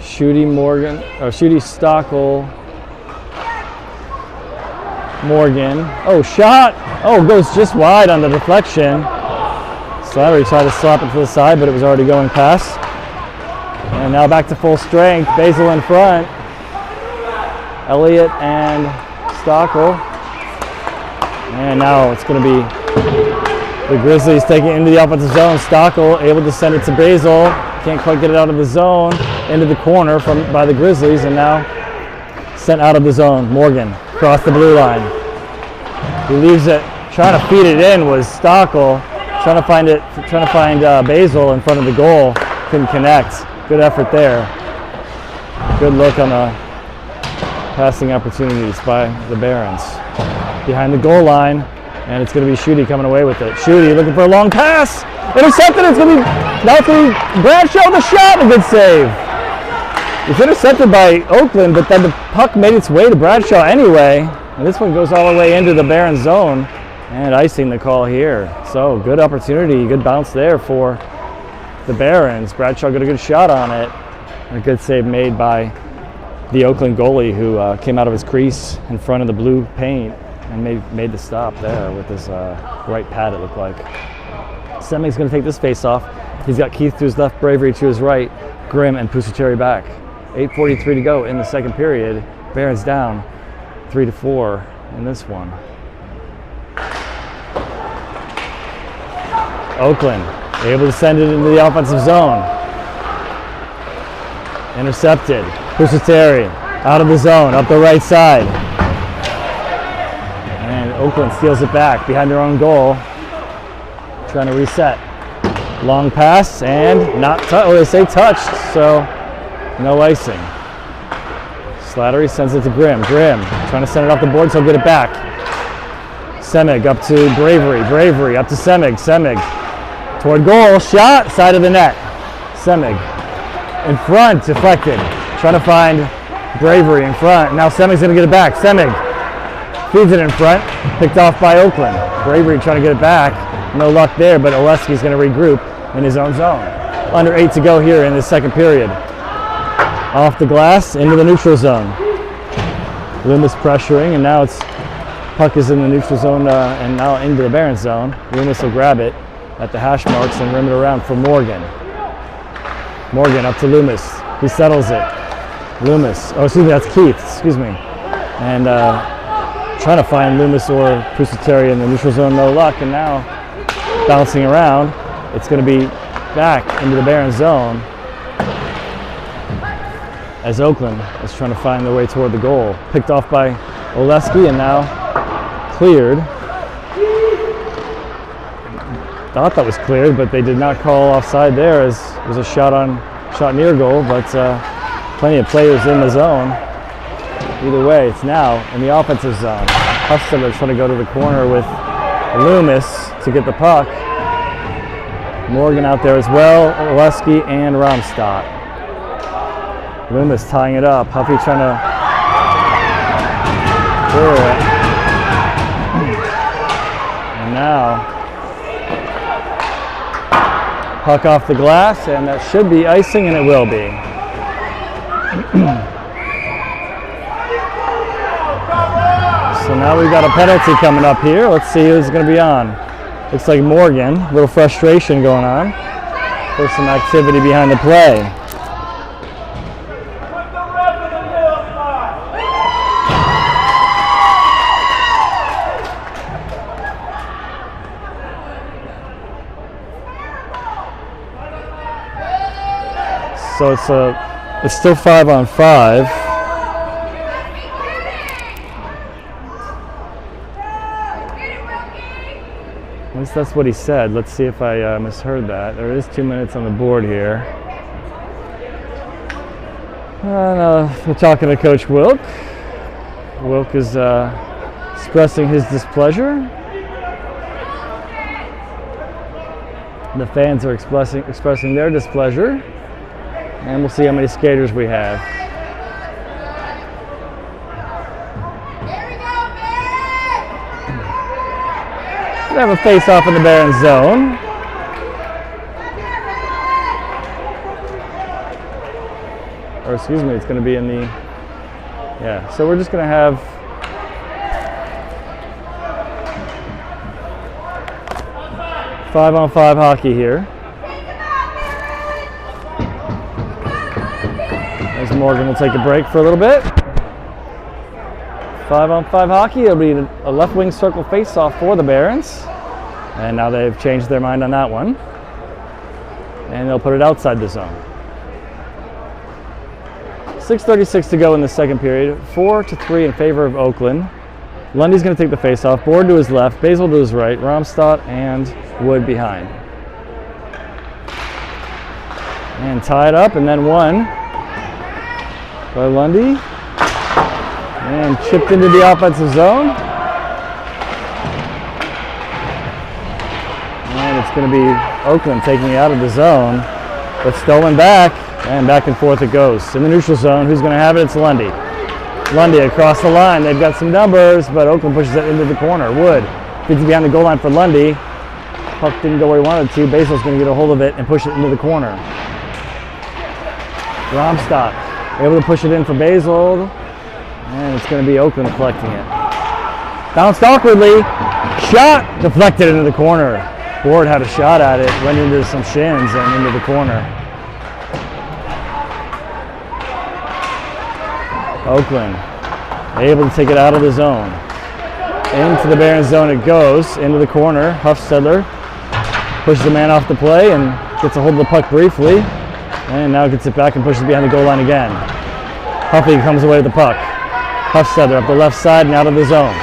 Shooty Stockel, Morgan. Oh, shot! Oh, goes just wide on the deflection. Slattery tried to slap it to the side, but it was already going past. And now back to full strength. Basil in front. Elliott and Stockel. And now it's going to be the Grizzlies taking it into the offensive zone. Stockel able to send it to Basil. Can't quite get it out of the zone. Into the corner by the Grizzlies, and now sent out of the zone. Morgan across the blue line. He leaves it. Trying to feed it in was Stockel. Trying to find Basil in front of the goal. Couldn't connect. Good effort there. Good look on the passing opportunities by the Barons. Behind the goal line, and it's going to be Schutte coming away with it. Schutte looking for a long pass. Intercepted. Now it's going to be Bradshaw with a shot. A good save. It's intercepted by Oakland, but then the puck made its way to Bradshaw anyway. And this one goes all the way into the Barons zone. And icing the call here. So good opportunity, good bounce there for the Barons. Bradshaw got a good shot on it. A good save made by the Oakland goalie, who came out of his crease in front of the blue paint and made the stop there with his right pad, it looked like. Semig's going to take this face off. He's got Keith to his left, Bravery to his right, Grimm and Pusateri back. 8:43 to go in the second period. Barons down 3-4 in this one. Oakland able to send it into the offensive zone. Intercepted. Pusateri out of the zone, up the right side. And Oakland steals it back behind their own goal. Trying to reset. Long pass and not touched. Oh, they say touched, so no icing. Slattery sends it to Grimm. Grimm trying to send it off the board, so he'll get it back. Semig up to Bravery. Bravery up to Semig. Semig toward goal. Shot. Side of the net. Semig in front. Deflected. Trying to find Bravery in front. Now Semig's going to get it back. Semig feeds it in front. Picked off by Oakland. Bravery trying to get it back. No luck there, but Oleski's going to regroup in his own zone. Under 8 to go here in the second period. Off the glass, into the neutral zone. Loomis pressuring, and now it's puck is in the neutral zone and now into the Barons zone. Loomis will grab it at the hash marks and rim it around for Morgan. Morgan up to Loomis. He settles it. Loomis. Oh, excuse me, that's Keith. Excuse me. And trying to find Loomis or Pusateri in the neutral zone. No luck. And now bouncing around. It's going to be back into the Barons zone as Oakland is trying to find their way toward the goal. Picked off by Oleski and now cleared. Thought that was cleared, but they did not call offside there, as it was a shot near goal, but plenty of players in the zone. Either way, it's now in the offensive zone. Hustler trying to go to the corner with Loomis to get the puck. Morgan out there as well, Oleski and Romstadt. Loomis tying it up. Huffy trying to clear it. And now puck off the glass, and that should be icing, and it will be. So now we've got a penalty coming up here. Let's see who's going to be on. Looks like Morgan. A little frustration going on. There's some activity behind the play. So it's still 5-on-5. At least that's what he said. Let's see if I misheard that. There is 2 minutes on the board here. We're talking to Coach Wilk. Wilk is expressing his displeasure. The fans are expressing their displeasure. And we'll see how many skaters we have. We have a face-off in the Barons zone. Or excuse me, it's going to be in the... Yeah, so we're just going to have... Five-on-five hockey here. As Morgan will take a break for a little bit. 5-on-5 hockey. It'll be a left wing circle face-off for the Barons. And now they've changed their mind on that one. And they'll put it outside the zone. 6:36 to go in the second period. 4-3 in favor of Oakland. Lundy's going to take the face-off. Board to his left, Basil to his right, Romstad and Wood behind. And tie it up, and then won by Lundy. And chipped into the offensive zone. And it's going to be Oakland taking it out of the zone, but stolen back, and back and forth it goes. In the neutral zone, who's going to have it? It's Lundy. Lundy across the line. They've got some numbers, but Oakland pushes it into the corner. Wood feeds it behind the goal line for Lundy. Puck didn't go where he wanted to. Basil's going to get a hold of it and push it into the corner. Romstad able to push it in for Basil. And it's going to be Oakland collecting it. Bounced awkwardly. Shot deflected into the corner. Ward had a shot at it, went into some shins and into the corner. Oakland able to take it out of the zone. Into the Barons zone it goes, into the corner. Huffstedler pushes the man off the play and gets a hold of the puck briefly. And now gets it back and pushes it behind the goal line again. Huffy comes away with the puck. Huffstedler up the left side and out of the zone.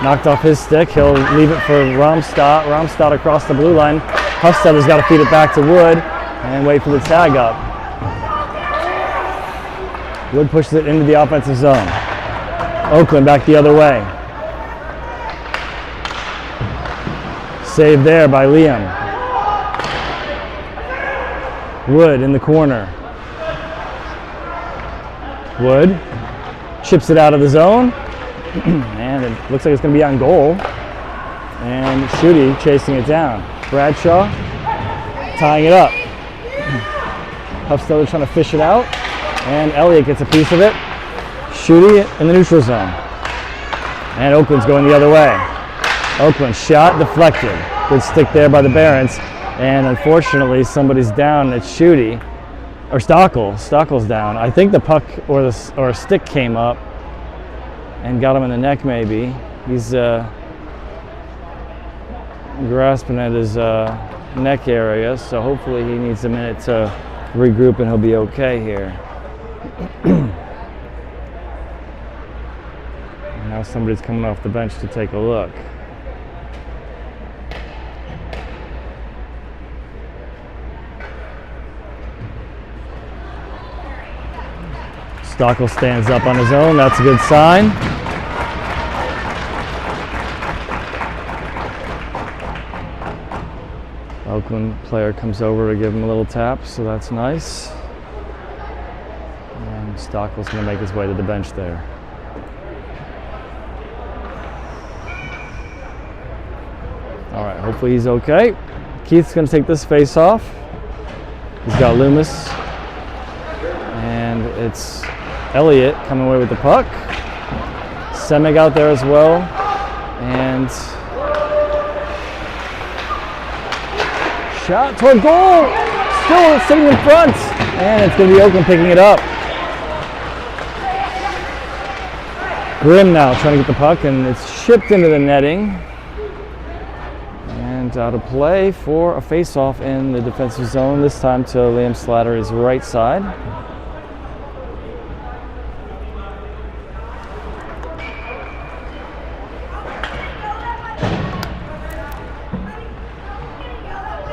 Knocked off his stick. He'll leave it for Romstad. Romstad across the blue line. Huffstedler's got to feed it back to Wood and wait for the tag up. Wood pushes it into the offensive zone. Oakland back the other way. Saved there by Liam. Wood in the corner. Wood chips it out of the zone. And it looks like it's going to be on goal. And Schutte chasing it down. Bradshaw tying it up. Huffstedler trying to fish it out. And Elliott gets a piece of it. Schutte in the neutral zone. And Oakland's going the other way. Oakland shot deflected. Good stick there by the Barons. And unfortunately, somebody's down at Schutte. Or Stockel. Stockel's down. I think the puck or a stick came up and got him in the neck maybe. He's grasping at his neck area, so hopefully he needs a minute to regroup and he'll be okay here. Now somebody's coming off the bench to take a look. Stockel stands up on his own. That's a good sign. Oakland player comes over to give him a little tap, so that's nice. And Stockel's going to make his way to the bench there. All right, hopefully he's okay. Keith's going to take this face off. He's got Loomis. And it's Elliott coming away with the puck. Semig out there as well. And shot toward goal. Still sitting in front. And it's going to be Oakland picking it up. Grimm now trying to get the puck, and it's shipped into the netting. And out of play for a face-off in the defensive zone, this time to Liam Slattery's right side.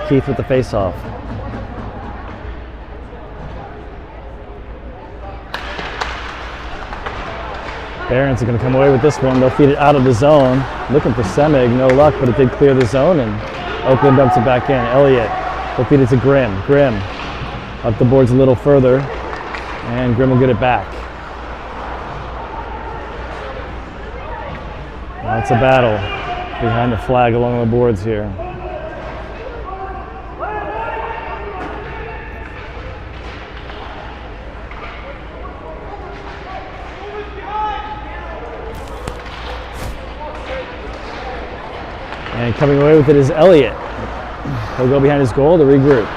Keith with the face-off. Barons are going to come away with this one. They'll feed it out of the zone. Looking for Semig, no luck, but it did clear the zone, and Oakland dumps it back in. Elliott will feed it to Grimm. Grimm up the boards a little further, and Grimm will get it back. Now it's a battle behind the flag along the boards here. And coming away with it is Elliott. He'll go behind his goal to regroup.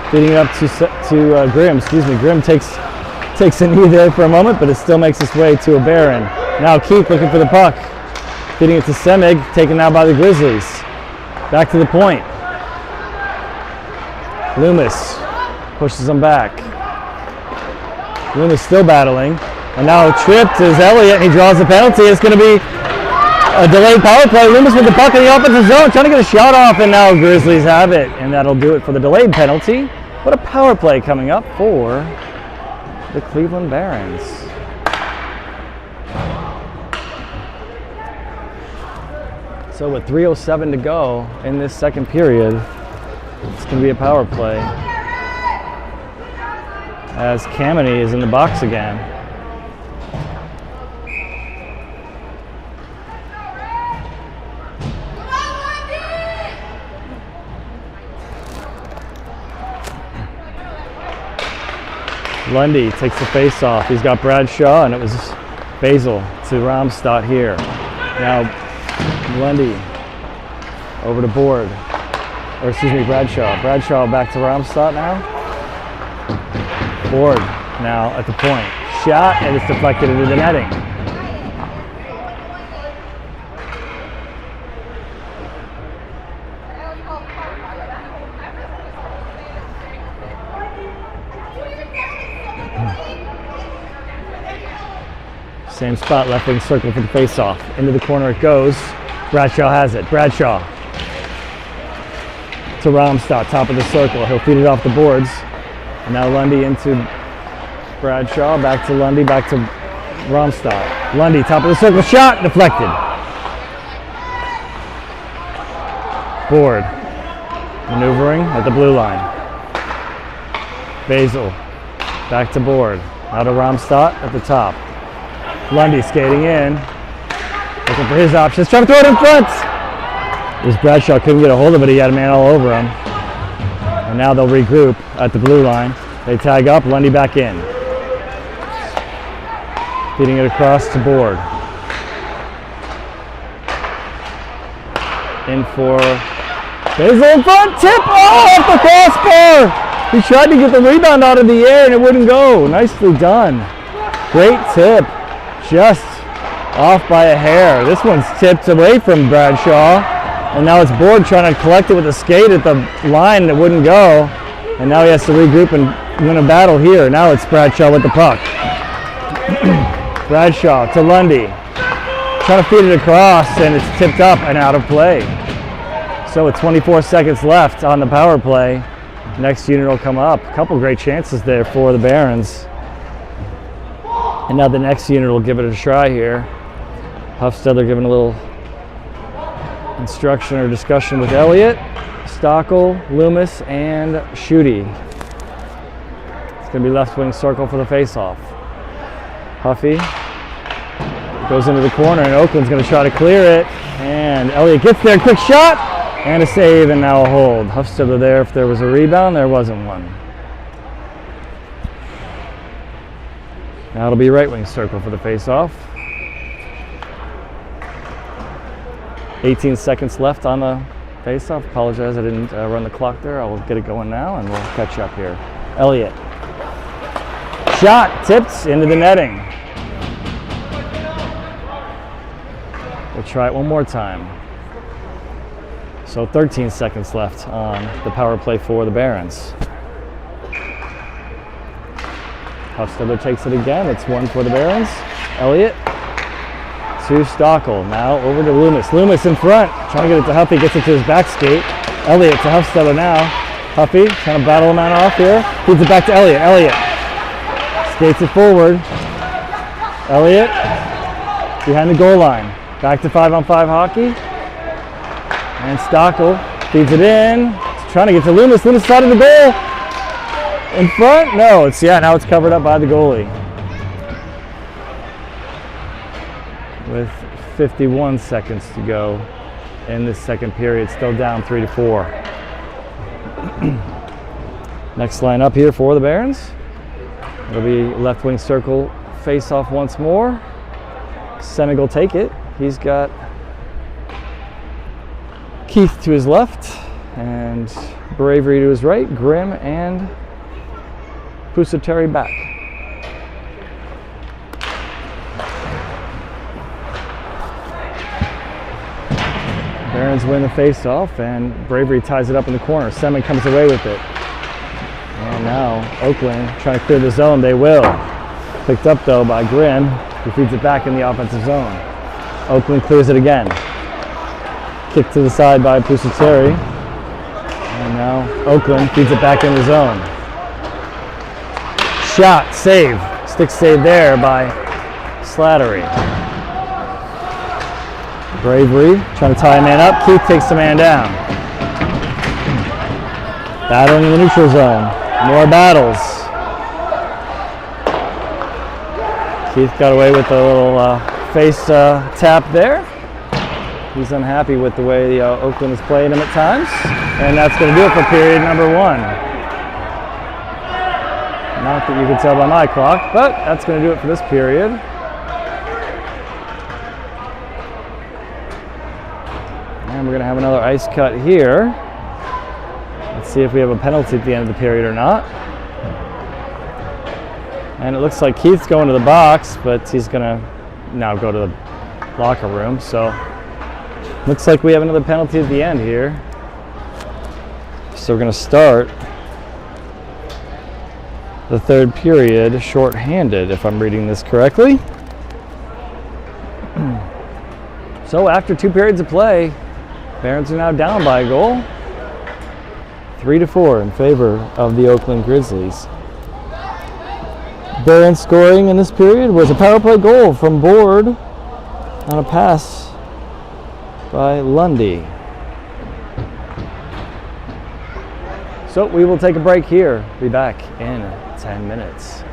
Feeding it up to Grimm. Grimm takes a knee there for a moment, but it still makes its way to a Baron. Now Keith looking for the puck. Feeding it to Semig, taken now by the Grizzlies. Back to the point. Loomis pushes him back. Loomis still battling. And now tripped is Elliott, and he draws the penalty. It's going to be a delayed power play. Loomis with the puck in the offensive zone, trying to get a shot off, and now Grizzlies have it. And that'll do it for the delayed penalty. What a power play coming up for the Cleveland Barons. So with 3:07 to go in this second period, it's going to be a power play as Kameny is in the box again. Lundy takes the face off. He's got Bradshaw, and it was Basil to Romstad here. Now Lundy over to Board, or excuse me, Bradshaw. Bradshaw back to Romstad now. Board now at the point. Shot, and it's deflected into the netting. Same spot, left wing circle for the face-off. Into the corner it goes. Bradshaw has it. Bradshaw to Romstad, top of the circle. He'll feed it off the boards. And now Lundy into Bradshaw, back to Lundy, back to Romstad. Lundy, top of the circle, shot, deflected. Board, maneuvering at the blue line. Basil, back to Board. Now to Romstad at the top. Lundy skating in, looking for his options, trying to throw it in front. As Bradshaw couldn't get a hold of it, he had a man all over him. And now they'll regroup at the blue line. They tag up, Lundy back in. Feeding it across to Board. In for Basil in front, tip, off the crossbar! He tried to get the rebound out of the air and it wouldn't go. Nicely done. Great tip. Just off by a hair. This one's tipped away from Bradshaw, and now it's Board trying to collect it with a skate at the line and it wouldn't go. And now he has to regroup and win a battle here. Now it's Bradshaw with the puck. Bradshaw to Lundy. Trying to feed it across, and it's tipped up and out of play. So with 24 seconds left on the power play, next unit will come up. A couple great chances there for the Barons. And now the next unit will give it a try here. Huffstedler giving a little instruction or discussion with Elliott, Stockel, Loomis, and Schutte. It's going to be left wing circle for the face-off. Huffy goes into the corner, and Oakland's going to try to clear it. And Elliott gets there, quick shot, and a save, and now a hold. Huffstedler there. If there was a rebound, there wasn't one. Now it'll be right wing circle for the face-off. 18 seconds left on the face-off. Apologize, I didn't run the clock there. I'll get it going now, and we'll catch up here. Elliott. Shot, tipped into the netting. We'll try it one more time. So 13 seconds left on the power play for the Barons. Huffstedler takes it again. It's one for the Barons. Elliott to Stockel. Now over to Loomis. Loomis in front. Trying to get it to Huffy. Gets it to his back skate. Elliott to Huffstedler now. Huffy trying to battle a man off here. Feeds it back to Elliott. Elliott skates it forward. Elliott behind the goal line. Back to 5-on-5 hockey. And Stockel feeds it in. He's trying to get to Loomis. Loomis side of the goal. In front? No, it's now it's covered up by the goalie. With 51 seconds to go in this second period, still down 3-4. Next line up here for the Barons. It'll be left wing circle face off once more. Semig will take it. He's got Keith to his left and Bravery to his right, Grimm and Pusateri back. Barons win the face-off, and Bravery ties it up in the corner. Semin comes away with it. And now Oakland trying to clear the zone. They will. Picked up, though, by Grimm, who feeds it back in the offensive zone. Oakland clears it again. Kick to the side by Pusateri. And now Oakland feeds it back in the zone. Shot, save. Stick save there by Slattery. Bravery trying to tie a man up. Keith takes the man down. Battling in the neutral zone. More battles. Keith got away with a little face tap there. He's unhappy with the way Oakland is playing him at times. And that's going to do it for period number 1. Not that you can tell by my clock, but that's going to do it for this period. And we're going to have another ice cut here. Let's see if we have a penalty at the end of the period or not. And it looks like Keith's going to the box, but he's going to now go to the locker room. So looks like we have another penalty at the end here. So we're going to start the third period short-handed, if I'm reading this correctly. So after 2 periods of play, Barons are now down by a goal. 3-4 in favor of the Oakland Grizzlies. Barons scoring in this period was a power play goal from Board on a pass by Lundy. So we will take a break here. Be back in 10 minutes.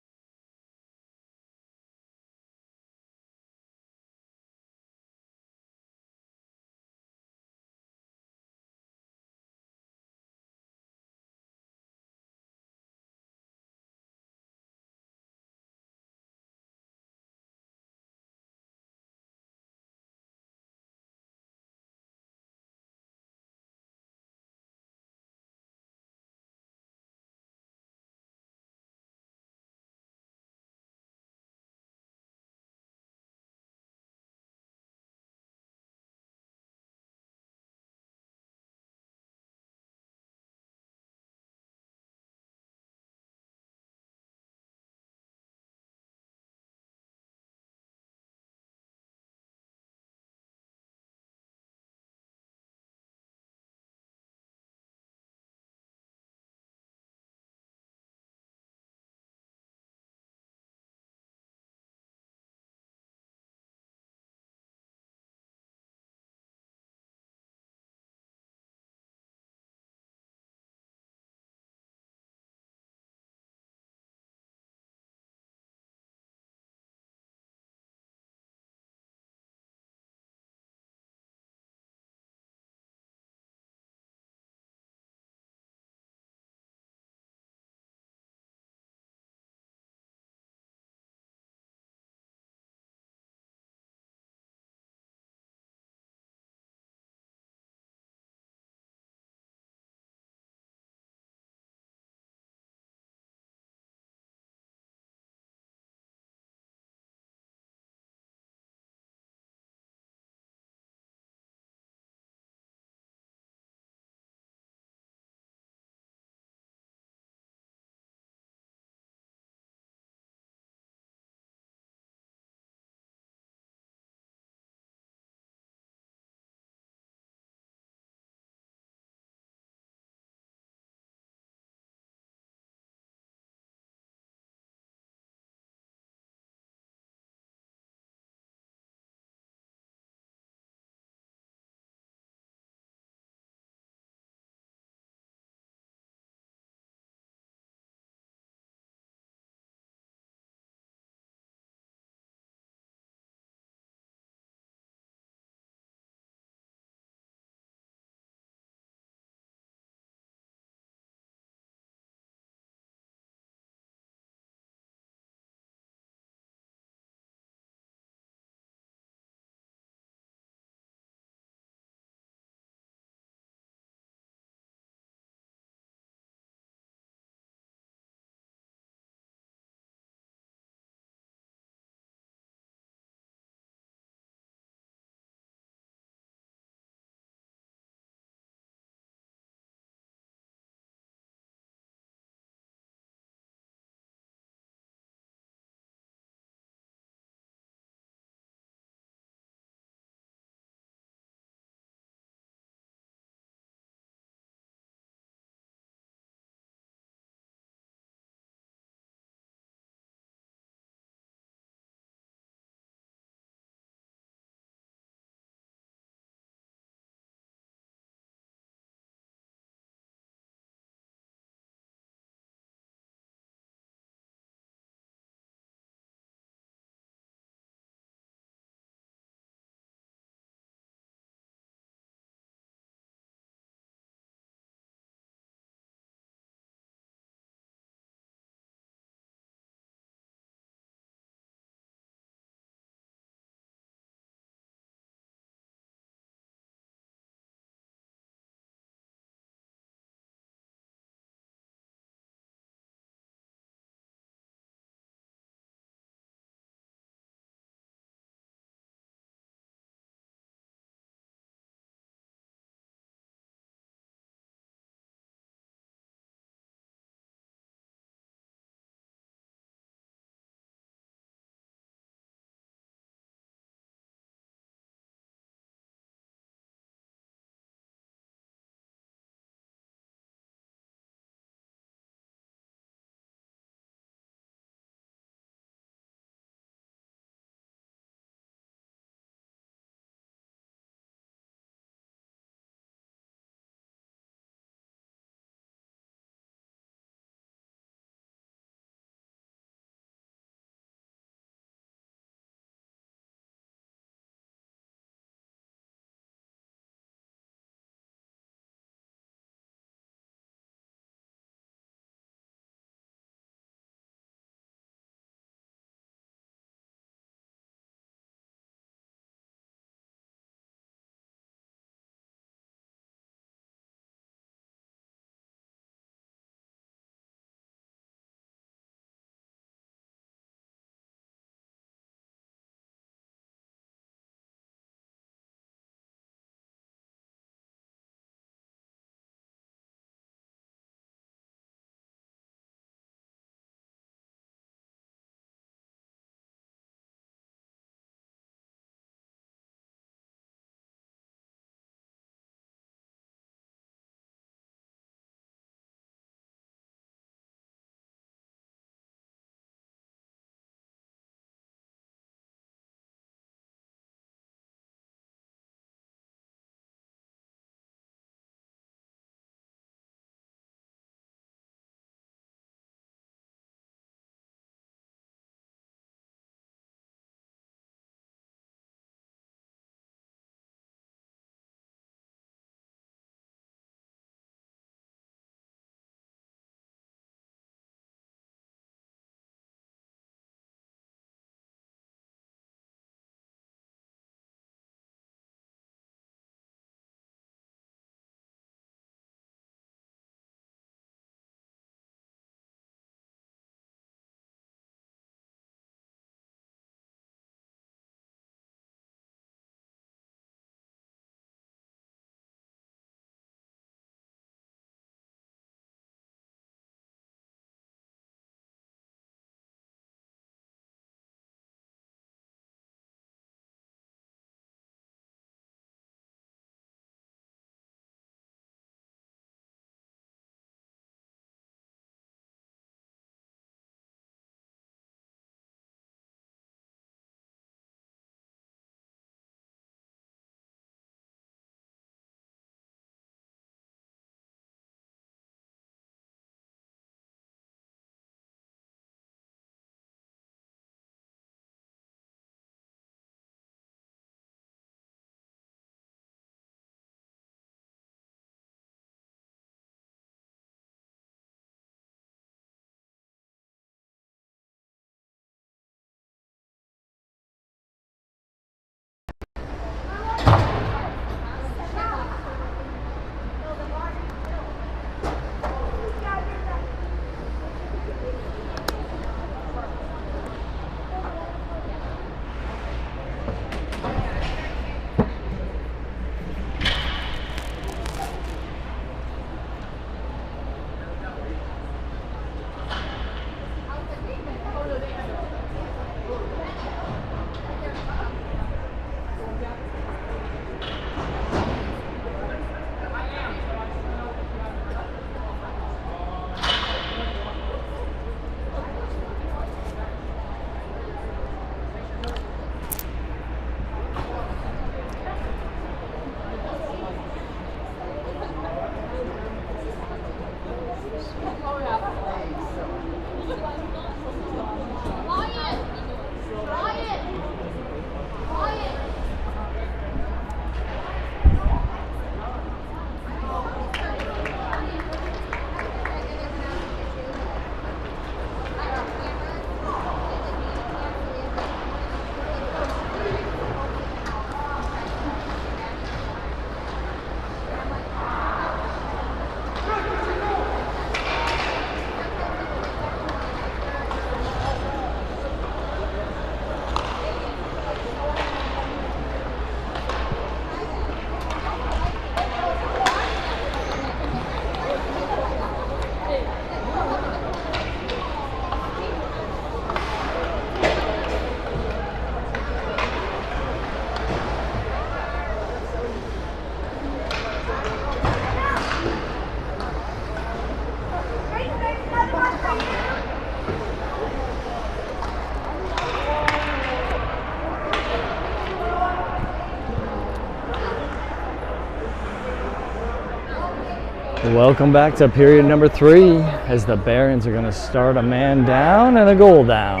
Welcome back to period number 3 as the Barons are going to start a man down and a goal down.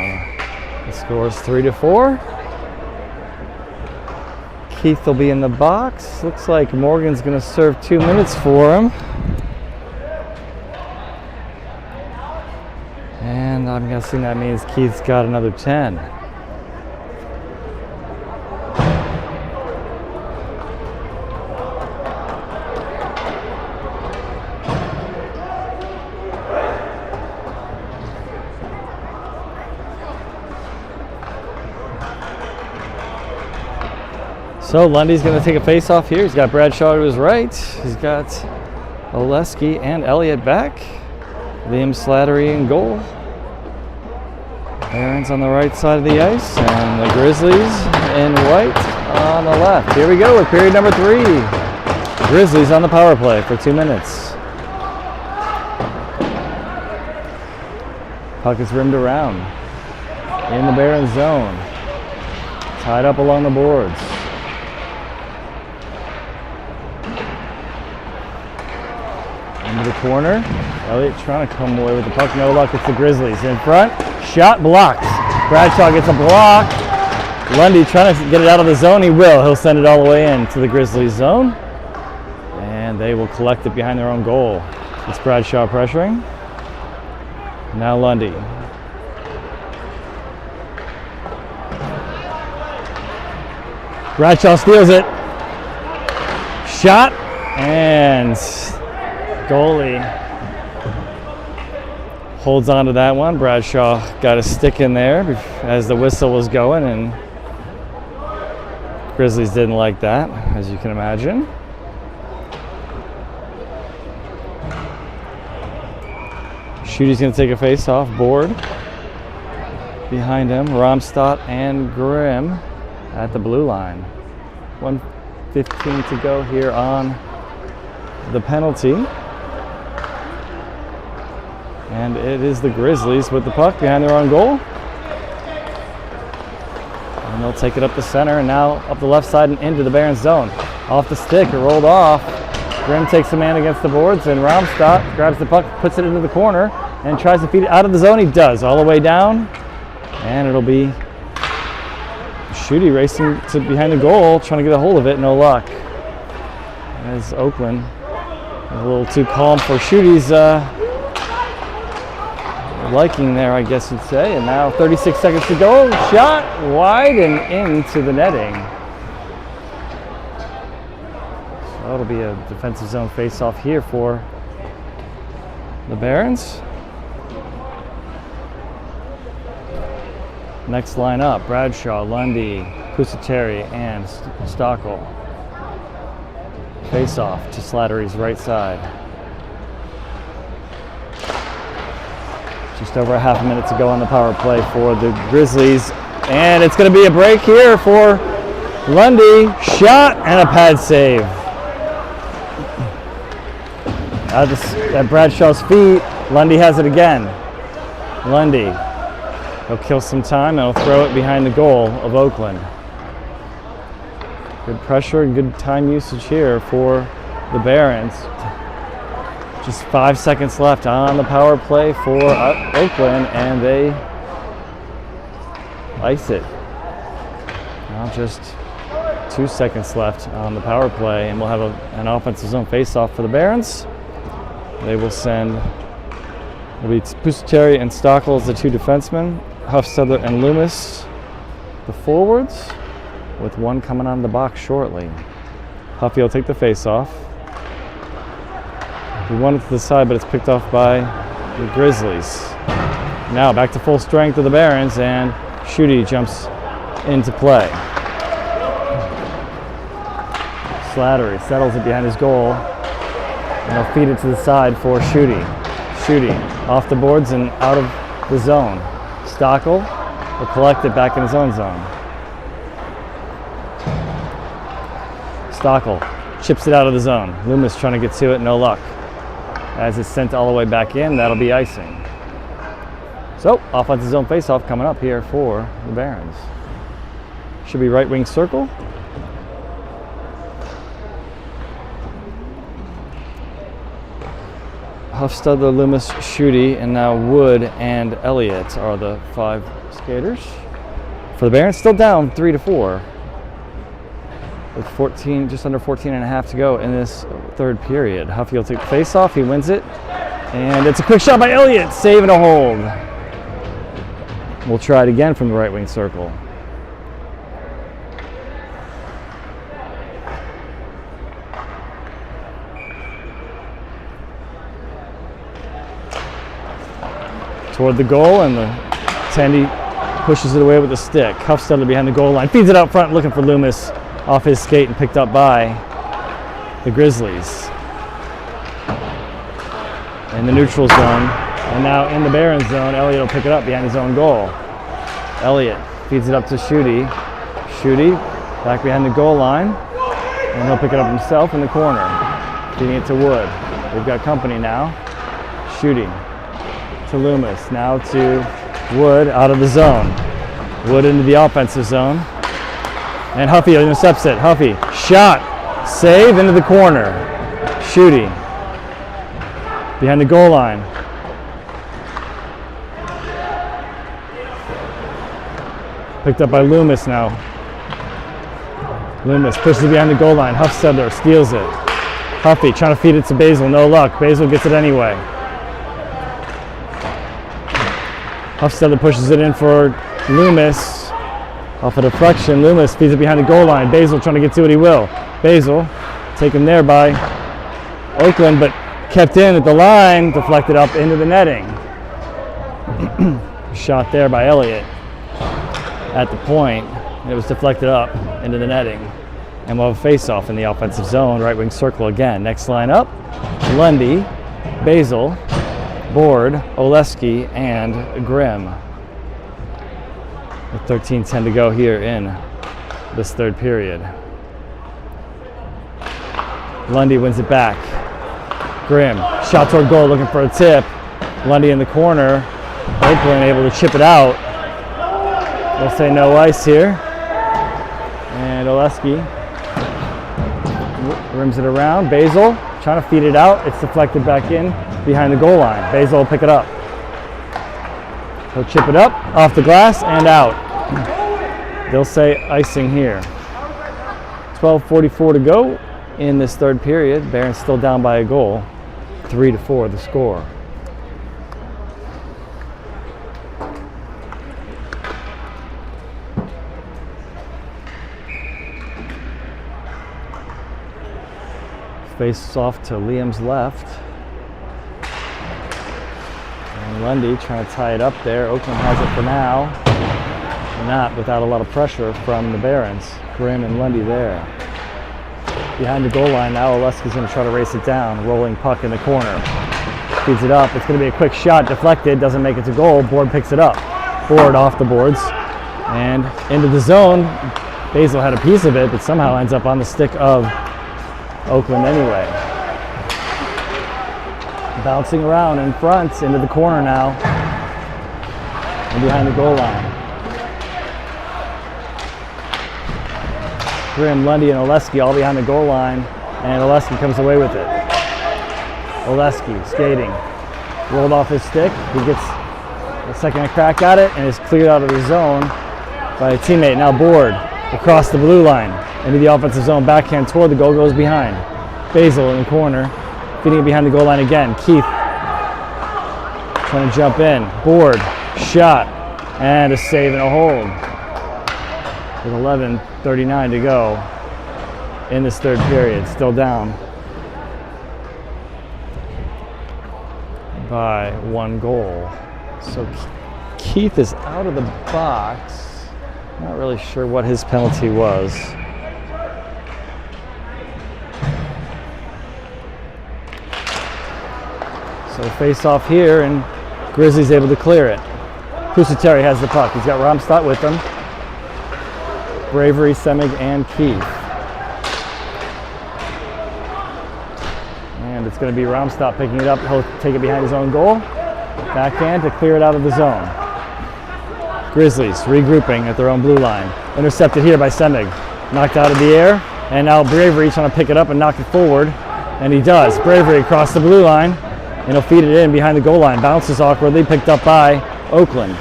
The score is 3-4. Keith will be in the box. Looks like Morgan's going to serve 2 minutes for him. And I'm guessing that means Keith's got another 10. So Lundy's going to take a face-off here. He's got Bradshaw to his right. He's got Oleski and Elliott back. Liam Slattery in goal. Barons on the right side of the ice, and the Grizzlies in white on the left. Here we go with period number 3. Grizzlies on the power play for 2 minutes. Puck is rimmed around in the Barons zone. Tied up along the boards. Into the corner. Elliott trying to come away with the puck. No luck. It's the Grizzlies in front. Shot blocked. Bradshaw gets a block. Lundy trying to get it out of the zone. He will. He'll send it all the way into the Grizzlies zone. And they will collect it behind their own goal. It's Bradshaw pressuring. Now Lundy. Bradshaw steals it. Shot. And goalie holds on to that one. Bradshaw got a stick in there as the whistle was going, and Grizzlies didn't like that, as you can imagine. Schuty's going to take a face-off board. Behind him, Romstad and Grimm at the blue line. 1:15 to go here on the penalty. And it is the Grizzlies with the puck behind their own goal. And they'll take it up the center and now up the left side and into the Barons zone. Off the stick, it rolled off. Grimm takes a man against the boards, and Romstad grabs the puck, puts it into the corner, and tries to feed it out of the zone. He does, all the way down. And it'll be Schuty racing to behind the goal, trying to get a hold of it, no luck. As Oakland is a little too calm for Schuty's liking there, I guess you'd say. And now 36 seconds to go. Shot wide and into the netting. So it'll be a defensive zone face-off here for the Barons. Next line up, Bradshaw, Lundy, Pusateri, and Stockel. Face-off to Slattery's right side. Just over a half a minute to go on the power play for the Grizzlies. And it's going to be a break here for Lundy. Shot and a pad save. At Bradshaw's feet, Lundy has it again. Lundy. He'll kill some time and he'll throw it behind the goal of Oakland. Good pressure and good time usage here for the Barons. Just 5 seconds left on the power play for Oakland, and they ice it. Now just 2 seconds left on the power play, and we'll have an offensive zone face-off for the Barons. They will send, it'll be Pusateri and Stockel as the 2 defensemen, Huffstedler and Loomis the forwards, with one coming on the box shortly. Huffy will take the face-off. He won it to the side, but it's picked off by the Grizzlies. Now back to full strength of the Barons, and Schuty jumps into play. Slattery settles it behind his goal, and he'll feed it to the side for Schuty. Schuty off the boards and out of the zone. Stockel will collect it back in his own zone. Stockel chips it out of the zone. Loomis trying to get to it, no luck. As it's sent all the way back in, that'll be icing. So, offensive zone faceoff coming up here for the Barons. Should be right wing circle. Huffstadler, Loomis, Schutte, and now Wood and Elliott are the 5 skaters. For the Barons, still down 3-4 with just under 14 and a half to go in this third period. Huffy will take the face-off, he wins it, and it's a quick shot by Elliott, save and a hold. We'll try it again from the right wing circle. Toward the goal, and the Tandy pushes it away with the stick. Huffstadler behind the goal line, feeds it out front, looking for Loomis off his skate and picked up by the Grizzlies. In the neutral zone, and now in the Barons zone, Elliott will pick it up behind his own goal. Elliott feeds it up to Schutte. Schutte back behind the goal line, and he'll pick it up himself in the corner, feeding it to Wood. They've got company now. Schutte to Loomis, now to Wood out of the zone. Wood into the offensive zone. And Huffy intercepts it. Huffy, shot, save into the corner. Schutte behind the goal line. Picked up by Loomis now. Loomis pushes it behind the goal line. Huffstadler steals it. Huffy trying to feed it to Basil, no luck. Basil gets it anyway. Huffstadler pushes it in for Loomis. Off a deflection, Loomis feeds it behind the goal line. Basil trying to get to it, he will. Basil taken there by Oakland, but kept in at the line, deflected up into the netting. Shot there by Elliott at the point. It was deflected up into the netting. And we'll have a face-off in the offensive zone, right wing circle again. Next line up, Lundy, Basil, Board, Oleski, and Grimm. With 13:10 to go here in this third period. Lundy wins it back. Grimm, shot toward goal, looking for a tip. Lundy in the corner. Oakland able to chip it out. They'll say no ice here. And Oleski rims it around. Basil trying to feed it out. It's deflected back in behind the goal line. Basil will pick it up. He'll chip it up off the glass and out. They'll say icing here. 12:44 to go in this third period. Barons still down by a goal. 3-4 the score. Face off to Liam's left. And Lundy trying to tie it up there. Oakland has it for now. Not without a lot of pressure from the Barons. Grimm and Lundy there. Behind the goal line now, Oleski's going to try to race it down. Rolling puck in the corner. Feeds it up. It's going to be a quick shot. Deflected. Doesn't make it to goal. Board picks it up. Board off the boards. And into the zone. Basil had a piece of it, but somehow ends up on the stick of Oakland anyway. Bouncing around in front into the corner now. And behind the goal line. Grimm, Lundy, and Oleski all behind the goal line, and Oleski comes away with it. Oleski skating, rolled off his stick. He gets a second crack at it and is cleared out of the zone by a teammate. Now Board across the blue line into the offensive zone, backhand toward the goal, goes behind. Basil in the corner, feeding it behind the goal line again. Keith trying to jump in. Board, shot, and a save and a hold. With 11:39 to go in this third period, still down by 1 goal. So Keith is out of the box. Not really sure what his penalty was. So face off here, and Grizzlies able to clear it. Pusateri has the puck. He's got Romstadt with him. Bravery, Semig, and Keith. And it's going to be Romstadt picking it up. He'll take it behind his own goal. Backhand to clear it out of the zone. Grizzlies regrouping at their own blue line. Intercepted here by Semig. Knocked out of the air. And now Bravery trying to pick it up and knock it forward. And he does. Bravery across the blue line. and he'll feed it in behind the goal line. Bounces awkwardly, picked up by Oakland.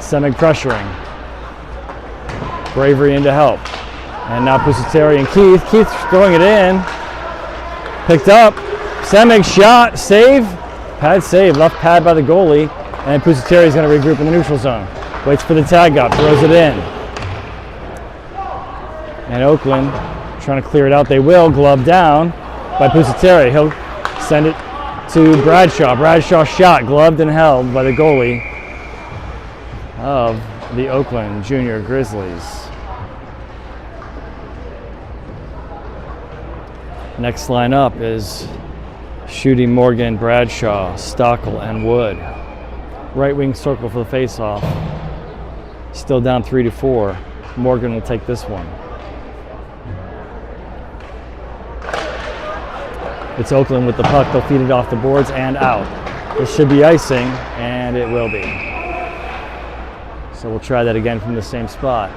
Semig pressuring. Bravery in to help. And now Pusateri and Keith. Keith throwing it in. Picked up. Semig shot. Save. Pad save. Left pad by the goalie. And Pusateri is going to regroup in the neutral zone. Waits for the tag up. Throws it in. And Oakland trying to clear it out. They will. Glove down by Pusateri. He'll send it to Bradshaw. Bradshaw shot. Gloved and held by the goalie of the Oakland Junior Grizzlies. Next line up is Schutte, Morgan, Bradshaw, Stockel, and Wood. Right wing circle for the face-off. Still down 3-4. Morgan will take this one. It's Oakland with the puck. They'll feed it off the boards and out. This should be icing, and it will be. So we'll try that again from the same spot.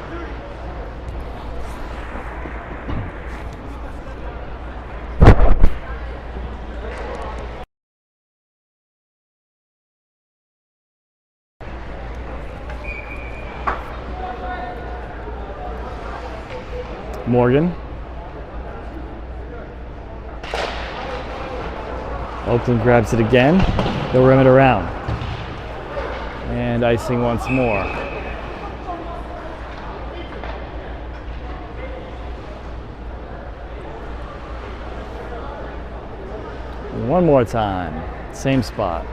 Morgan. Oakland grabs it again. They'll rim it around. And icing once more. One more time. Same spot.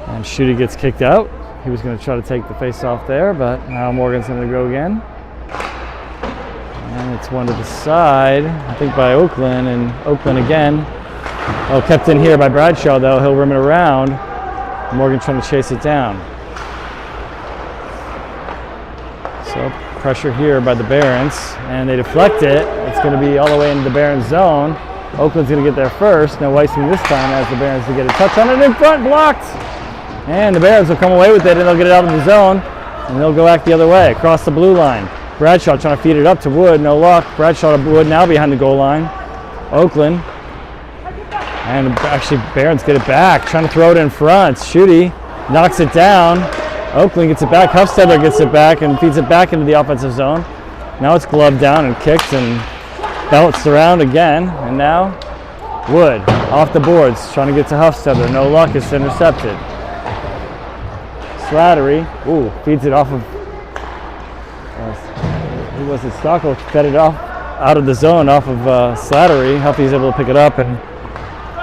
And Schutte gets kicked out. He was going to try to take the face off there, but now Morgan's going to go again. And it's one to the side, I think by Oakland, and Oakland again. Oh, kept in here by Bradshaw though. He'll rim it around. Morgan trying to chase it down. So pressure here by the Barons, and they deflect it. It's going to be all the way into the Barons zone. Oakland's going to get there first. No icing this time as the Barons to get a touch on it in front, blocked. And the Barons will come away with it, and they'll get it out of the zone, and they'll go back the other way, across the blue line. Bradshaw trying to feed it up to Wood, no luck. Bradshaw to Wood now behind the goal line. Oakland, and actually Barons get it back, trying to throw it in front. Schutte knocks it down. Oakland gets it back. Huffstedler gets it back and feeds it back into the offensive zone. Now it's gloved down and kicked and bounced around again, and now Wood off the boards, trying to get to Huffstedler. No luck, it's intercepted. Slattery, feeds it off of, who was it? Stockel fed it off out of the zone off of Slattery. Huffy's able to pick it up, and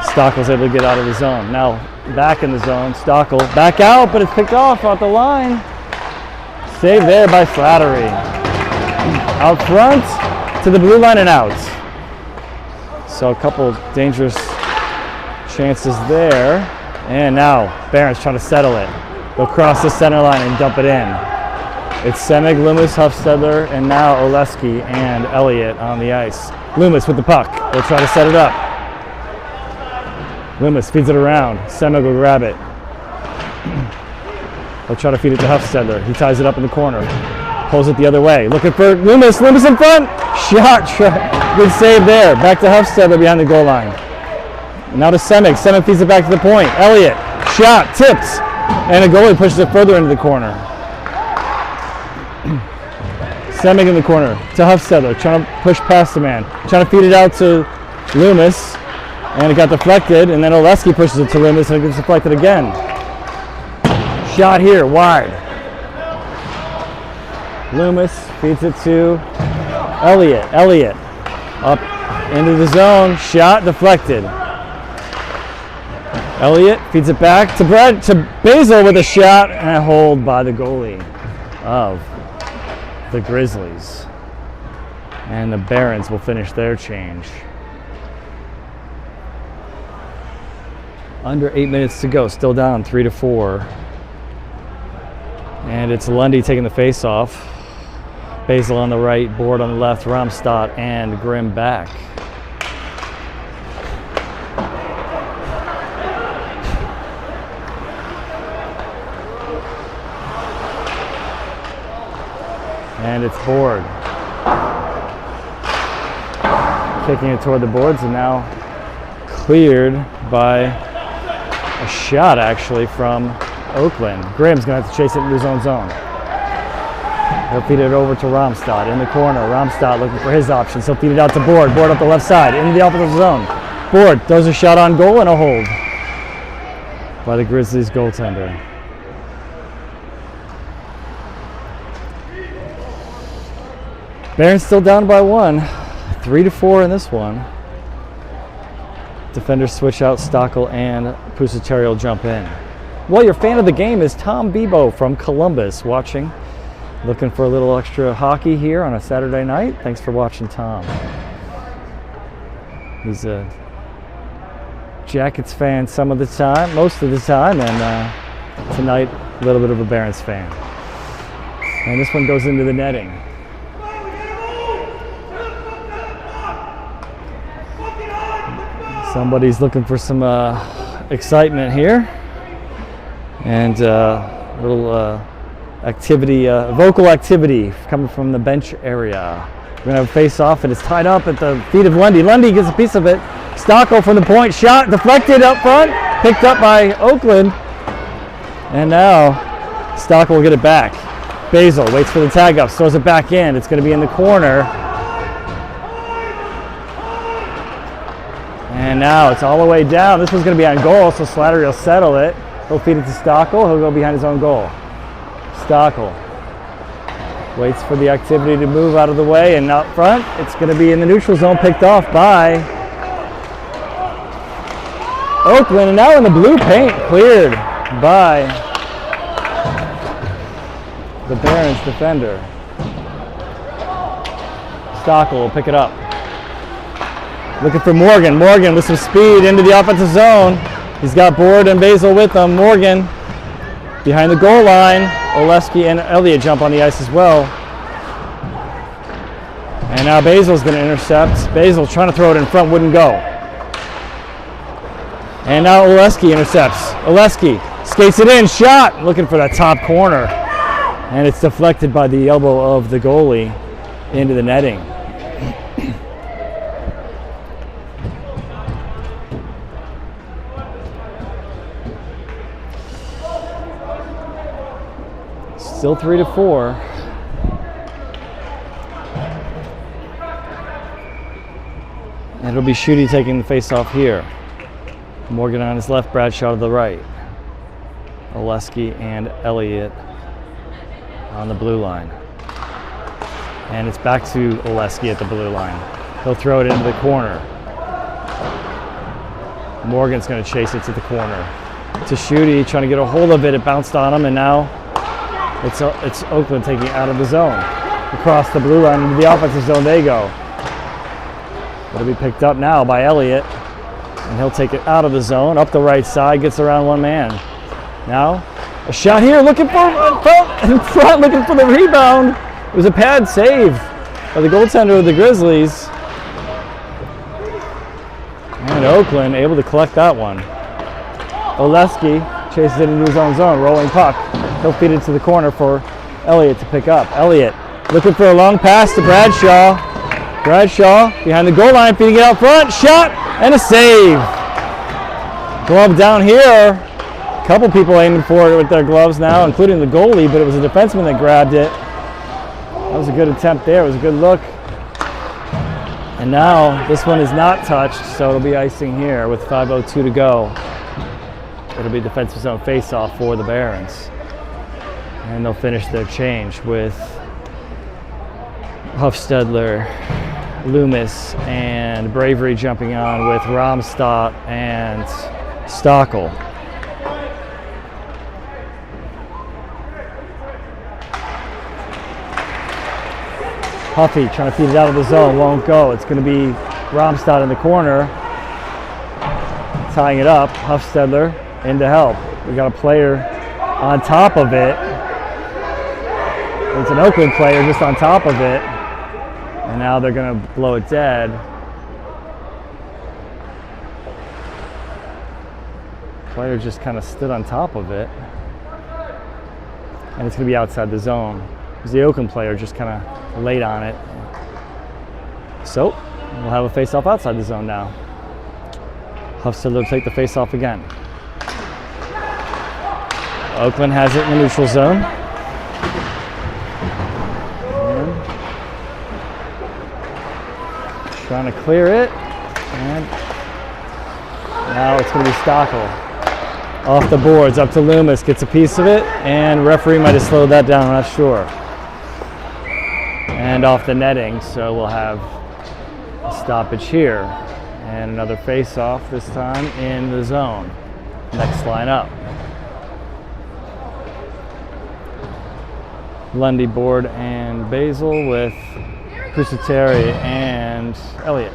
Stockel's able to get out of the zone. Now back in the zone, Stockel back out, but it's picked off the line. Save there by Slattery. Out front to the blue line and out. So a couple dangerous chances there. And now Barron's trying to settle it. They'll cross the center line and dump it in. It's Semig, Loomis, Huffstedler, and now Oleski and Elliott on the ice. Loomis with the puck. They'll try to set it up. Loomis feeds it around. Semig will grab it. They'll try to feed it to Huffstedler. He ties it up in the corner. Pulls it the other way. Looking for Loomis. Loomis in front. Shot. Good save there. Back to Huffstedler behind the goal line. Now to Semig. Semig feeds it back to the point. Elliott. Shot. Tips. And a goalie pushes it further into the corner. Semig in the corner to Huffstedler, trying to push past the man, trying to feed it out to Loomis, and it got deflected, and then Oleski pushes it to Loomis, and it gets deflected again. Shot here, wide. Loomis feeds it to Elliott. Elliott up into the zone, shot deflected. Elliott feeds it back to Basil with a shot and a hold by the goalie of the Grizzlies. And the Barons will finish their change. Under 8 minutes to go, still down 3-4. And it's Lundy taking the face off. Basil on the right, Board on the left, Ramstad and Grimm back. And it's board. Kicking it toward the boards, and now cleared by a shot actually from Oakland. Graham's going to have to chase it into his own zone. He'll feed it over to Romstad in the corner. Romstad looking for his options. He'll feed it out to Board. Board up the left side into the offensive zone. Board throws a shot on goal and a hold by the Grizzlies goaltender. Barons still down by 1. 3-4 in this one. Defenders switch out. Stockel and Pusateri will jump in. Well, your fan of the game is Tom Bebo from Columbus watching. Looking for a little extra hockey here on a Saturday night. Thanks for watching, Tom. He's a Jackets fan some of the time, most of the time, and tonight a little bit of a Barons fan. And this one goes into the netting. Somebody's looking for some excitement here, and a little activity, vocal activity coming from the bench area. We're gonna have a face-off, and it's tied up at the feet of Lundy. Lundy gets a piece of it. Stockel from the point, shot deflected up front, picked up by Oakland, and now Stockel will get it back. Basil waits for the tag up, throws it back in. It's going to be in the corner. And now it's all the way down. This one's going to be on goal, so Slattery will settle it. He'll feed it to Stockel. He'll go behind his own goal. Stockel waits for the activity to move out of the way, and up front, it's going to be in the neutral zone, picked off by Oakland, and now in the blue paint, cleared by the Barons defender. Stockel will pick it up. Looking for Morgan. Morgan with some speed into the offensive zone. He's got Board and Basil with him. Morgan behind the goal line. Oleski and Elliott jump on the ice as well. And now Basil's going to intercept. Basil trying to throw it in front, wouldn't go. And now Oleski intercepts. Oleski skates it in, shot, looking for that top corner. And it's deflected by the elbow of the goalie into the netting. Still 3-4. And it'll be Schutte taking the face-off here. Morgan on his left, Bradshaw to the right. Oleski and Elliott on the blue line. And it's back to Oleski at the blue line. He'll throw it into the corner. Morgan's going to chase it to the corner. To Schutte, trying to get a hold of it. It bounced on him, and now it's Oakland taking it out of the zone. Across the blue line into the offensive zone they go. It'll be picked up now by Elliott. And he'll take it out of the zone, up the right side, gets around one man. Now, a shot here, looking for in front, looking for the rebound. It was a pad save by the goaltender of the Grizzlies. And Oakland able to collect that one. Oleski chases it into his own zone, rolling puck. He'll feed it to the corner for Elliott to pick up. Elliott looking for a long pass to Bradshaw. Bradshaw behind the goal line, feeding it out front, shot! And a save. Glove down here. A couple people aiming for it with their gloves now, including the goalie, but it was a defenseman that grabbed it. That was a good attempt there. It was a good look. And now this one is not touched, so it'll be icing here with 5:02 to go. It'll be defensive zone face-off for the Barons. And they'll finish their change with Hufstedler, Loomis, and Bravery jumping on with Romstad and Stockel. Huffy trying to feed it out of the zone, won't go. It's going to be Romstad in the corner, tying it up. Hufstedler in to help. We got a player on top of it. It's an Oakland player just on top of it. And now they're going to blow it dead. Player just kind of stood on top of it. And it's going to be outside the zone. was the Oakland player just kind of late on it. So we'll have a face-off outside the zone now. Huffstedler will take the face-off again. Oakland has it in the neutral zone. And trying to clear it. And now it's going to be Stockel. Off the boards, up to Loomis, gets a piece of it, and referee might have slowed that down, I'm not sure. And off the netting, so we'll have a stoppage here. And another face-off, this time in the zone. Next line up. Lundy, Board, and Basil with Pusateri and Elliott.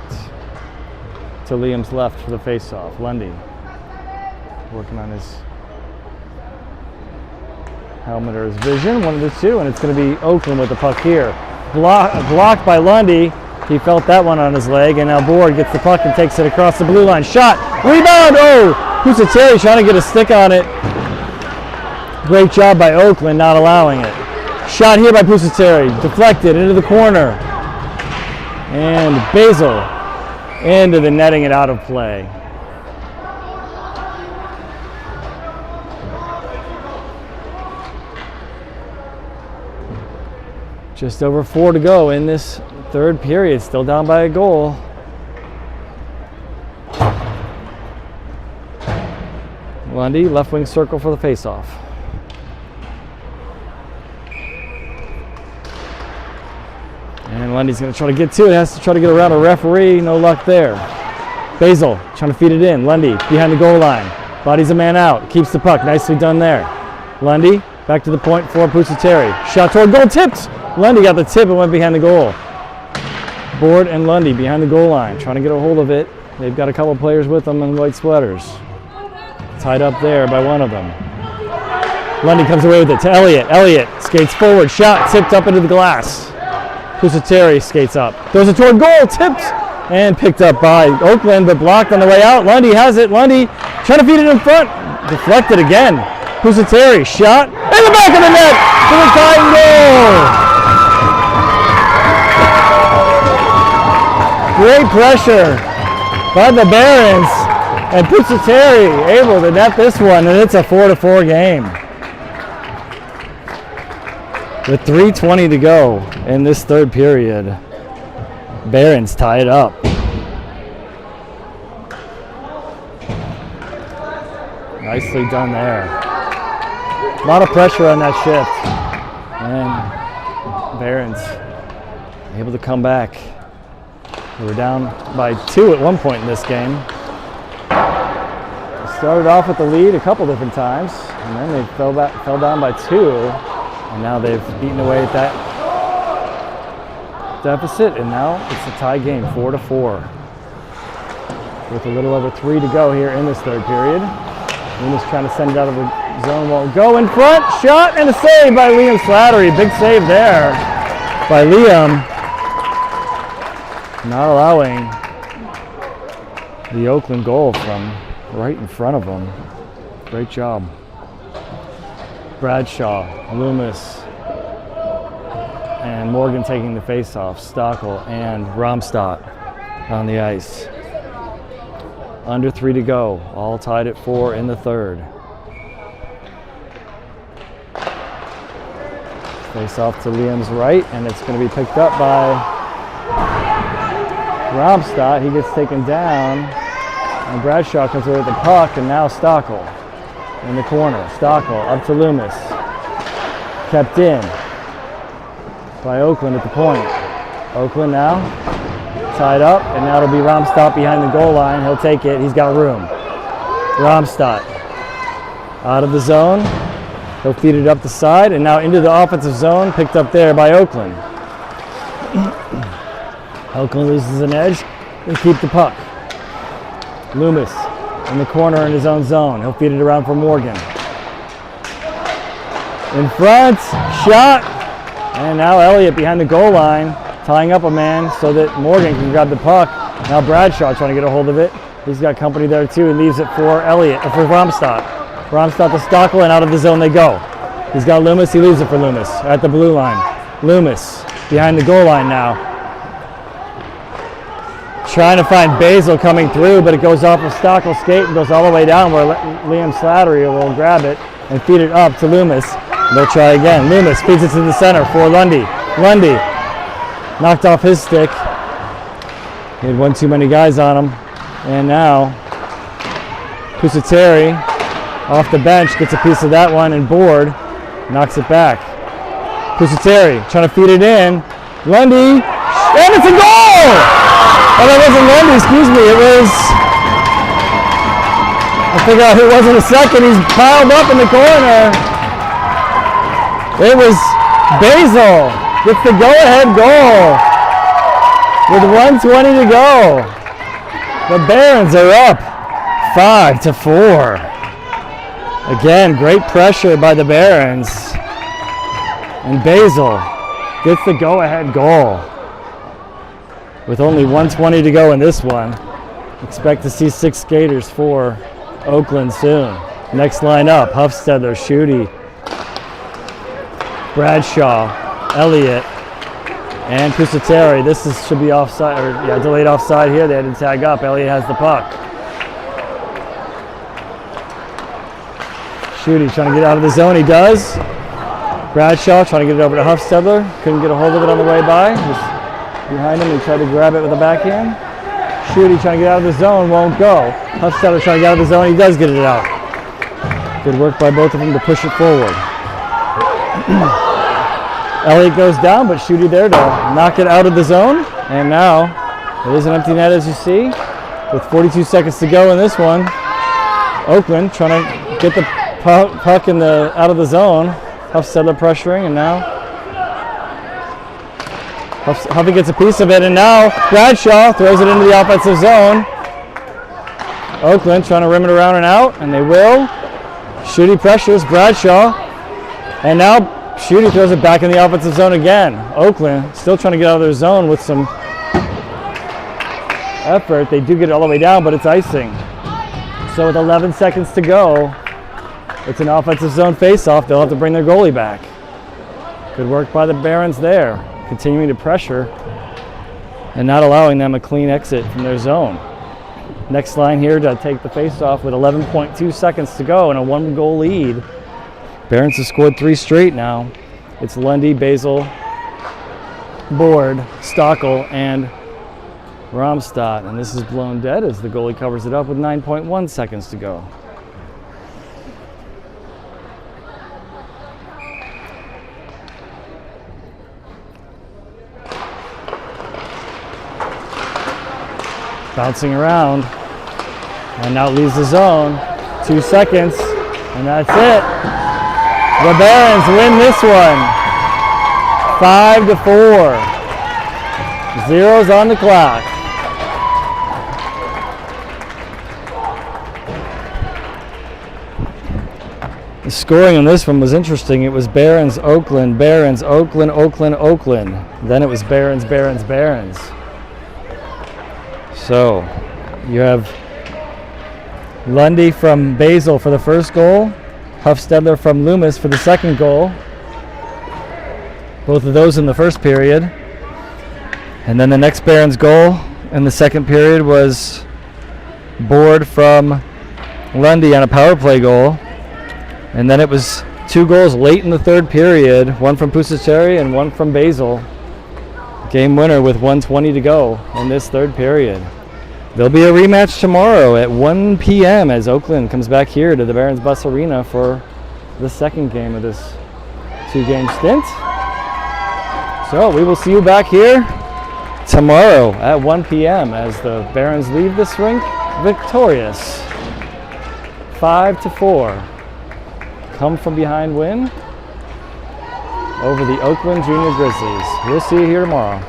To Liam's left for the face-off. Lundy working on his helmet or his vision, one of the two, and it's going to be Oakland with the puck here. Blocked by Lundy. He felt that one on his leg, and now Board gets the puck and takes it across the blue line. Shot! Rebound! Oh! Pusateri trying to get a stick on it. Great job by Oakland not allowing it. Shot here by Pusateri. Deflected into the corner. And Basil into the netting and out of play. Just over 4 to go in this third period, still down by a goal. Lundy, left wing circle for the faceoff. And Lundy's going to try to get to it, has to try to get around a referee, no luck there. Basil trying to feed it in. Lundy behind the goal line, bodies a man out, keeps the puck, nicely done there. Lundy back to the point for Pusateri. Shot toward goal, tipped. Lundy got the tip and went behind the goal. Board and Lundy behind the goal line, trying to get a hold of it. They've got a couple players with them in white sweaters. Tied up there by one of them. Lundy comes away with it to Elliott. Elliott skates forward, shot, tipped up into the glass. Pusateri skates up, throws it toward goal, tipped, and picked up by Oakland, but blocked on the way out. Lundy has it. Lundy trying to feed it in front. Deflected again. Pusateri, shot, in the back of the net for the tying goal. Great pressure by the Barons, and Pusateri able to net this one, and it's a 4-4 game. With 3:20 to go in this third period, Barons tie it up. Nicely done there. A lot of pressure on that shift, and Barons able to come back. They were down by 2 at one point in this game. They started off with the lead a couple different times, and then they fell down by 2, and now they've eaten away at that deficit, and now it's a tie game, 4-4. With a little over 3 to go here in this third period. Loomis trying to send it out of the zone, won't go in front, shot, and a save by Liam Slattery. Big save there by Liam. Not allowing the Oakland goal from right in front of him. Great job. Bradshaw, Loomis, and Morgan taking the face-off. Stockel and Romstad on the ice. Under 3 to go, all tied at 4 in the third. Face-off to Liam's right, and it's going to be picked up by Romstad. He gets taken down, and Bradshaw comes away with the puck, and now Stockel in the corner. Stockel up to Loomis. Kept in by Oakland at the point. Oakland now tied up, and now it'll be Romstad behind the goal line. He'll take it. He's got room. Romstad out of the zone. He'll feed it up the side, and now into the offensive zone, picked up there by Oakland. Oakland loses an edge. They keep the puck. Loomis in the corner in his own zone. He'll feed it around for Morgan. In front, shot, and now Elliott behind the goal line, tying up a man so that Morgan can grab the puck. Now Bradshaw trying to get a hold of it. He's got company there too. He leaves it for Elliott, for Romstad. Romstad to Stockel, and out of the zone they go. He's got Loomis. He leaves it for Loomis at the blue line. Loomis behind the goal line now. Trying to find Basil coming through, but it goes off of Stockel's skate and goes all the way down where Liam Slattery will grab it and feed it up to Loomis. They'll try again. Loomis feeds it to the center for Lundy. Lundy knocked off his stick. He had one too many guys on him. And now Pusateri off the bench gets a piece of that one and Board knocks it back. Pusateri trying to feed it in. Lundy, and it's a goal! Oh, that wasn't Lundy, excuse me. It was, I'll figure out who it was in a second. He's piled up in the corner. It was Basil. Gets the go-ahead goal with 1:20 to go. The Barons are up 5-4. Again, great pressure by the Barons. And Basil gets the go-ahead goal. With only 1:20 to go in this one, expect to see 6 skaters for Oakland soon. Next line up, Huffstedler, Schutte, Bradshaw, Elliott, and Pusateri. This should be offside, or delayed offside here. They had to tag up. Elliott has the puck. Schutte trying to get out of the zone. He does. Bradshaw trying to get it over to Huffstedler. Couldn't get a hold of it on the way by. Behind him, he tried to grab it with a backhand. Schutte trying to get out of the zone, won't go. Huffstedler trying to get out of the zone, he does get it out. Good work by both of them to push it forward. Elliott goes down, but Schutte there to knock it out of the zone. And now, it is an empty net as you see, with 42 seconds to go in this one. Oakland trying to get the puck out of the zone. Huffstedler pressuring, and now Huffy gets a piece of it, and now Bradshaw throws it into the offensive zone. Oakland trying to rim it around and out, and they will. Schutte pressures Bradshaw, and now Schutte throws it back in the offensive zone again. Oakland still trying to get out of their zone with some effort. They do get it all the way down, but it's icing. So with 11 seconds to go, it's an offensive zone face-off. They'll have to bring their goalie back. Good work by the Barons there, continuing to pressure and not allowing them a clean exit from their zone. Next line here to take the face-off with 11.2 seconds to go and a 1-goal lead. Barons have scored 3 straight now. It's Lundy, Basil, Board, Stockel, and Romstad. And this is blown dead as the goalie covers it up with 9.1 seconds to go. Bouncing around, and now it leaves the zone. 2 seconds, and that's it. The Barons win this one, 5-4. Zeros on the clock. The scoring on this one was interesting. It was Barons, Oakland, Barons, Oakland, Oakland, Oakland. Then it was Barons, Barons, Barons. So you have Lundy from Basil for the first goal, Huffstedler from Loomis for the second goal. Both of those in the first period. And then the next Barons goal in the second period was Board from Lundy on a power play goal. And then it was 2 goals late in the third period, one from Pusateri and one from Basil. Game winner with 1:20 to go in this third period. There'll be a rematch tomorrow at 1 p.m. as Oakland comes back here to the Barons Bus Arena for the second game of this 2-game stint. So we will see you back here tomorrow at 1 p.m. as the Barons leave this rink victorious. 5-4. Come from behind win over the Oakland Junior Grizzlies. We'll see you here tomorrow.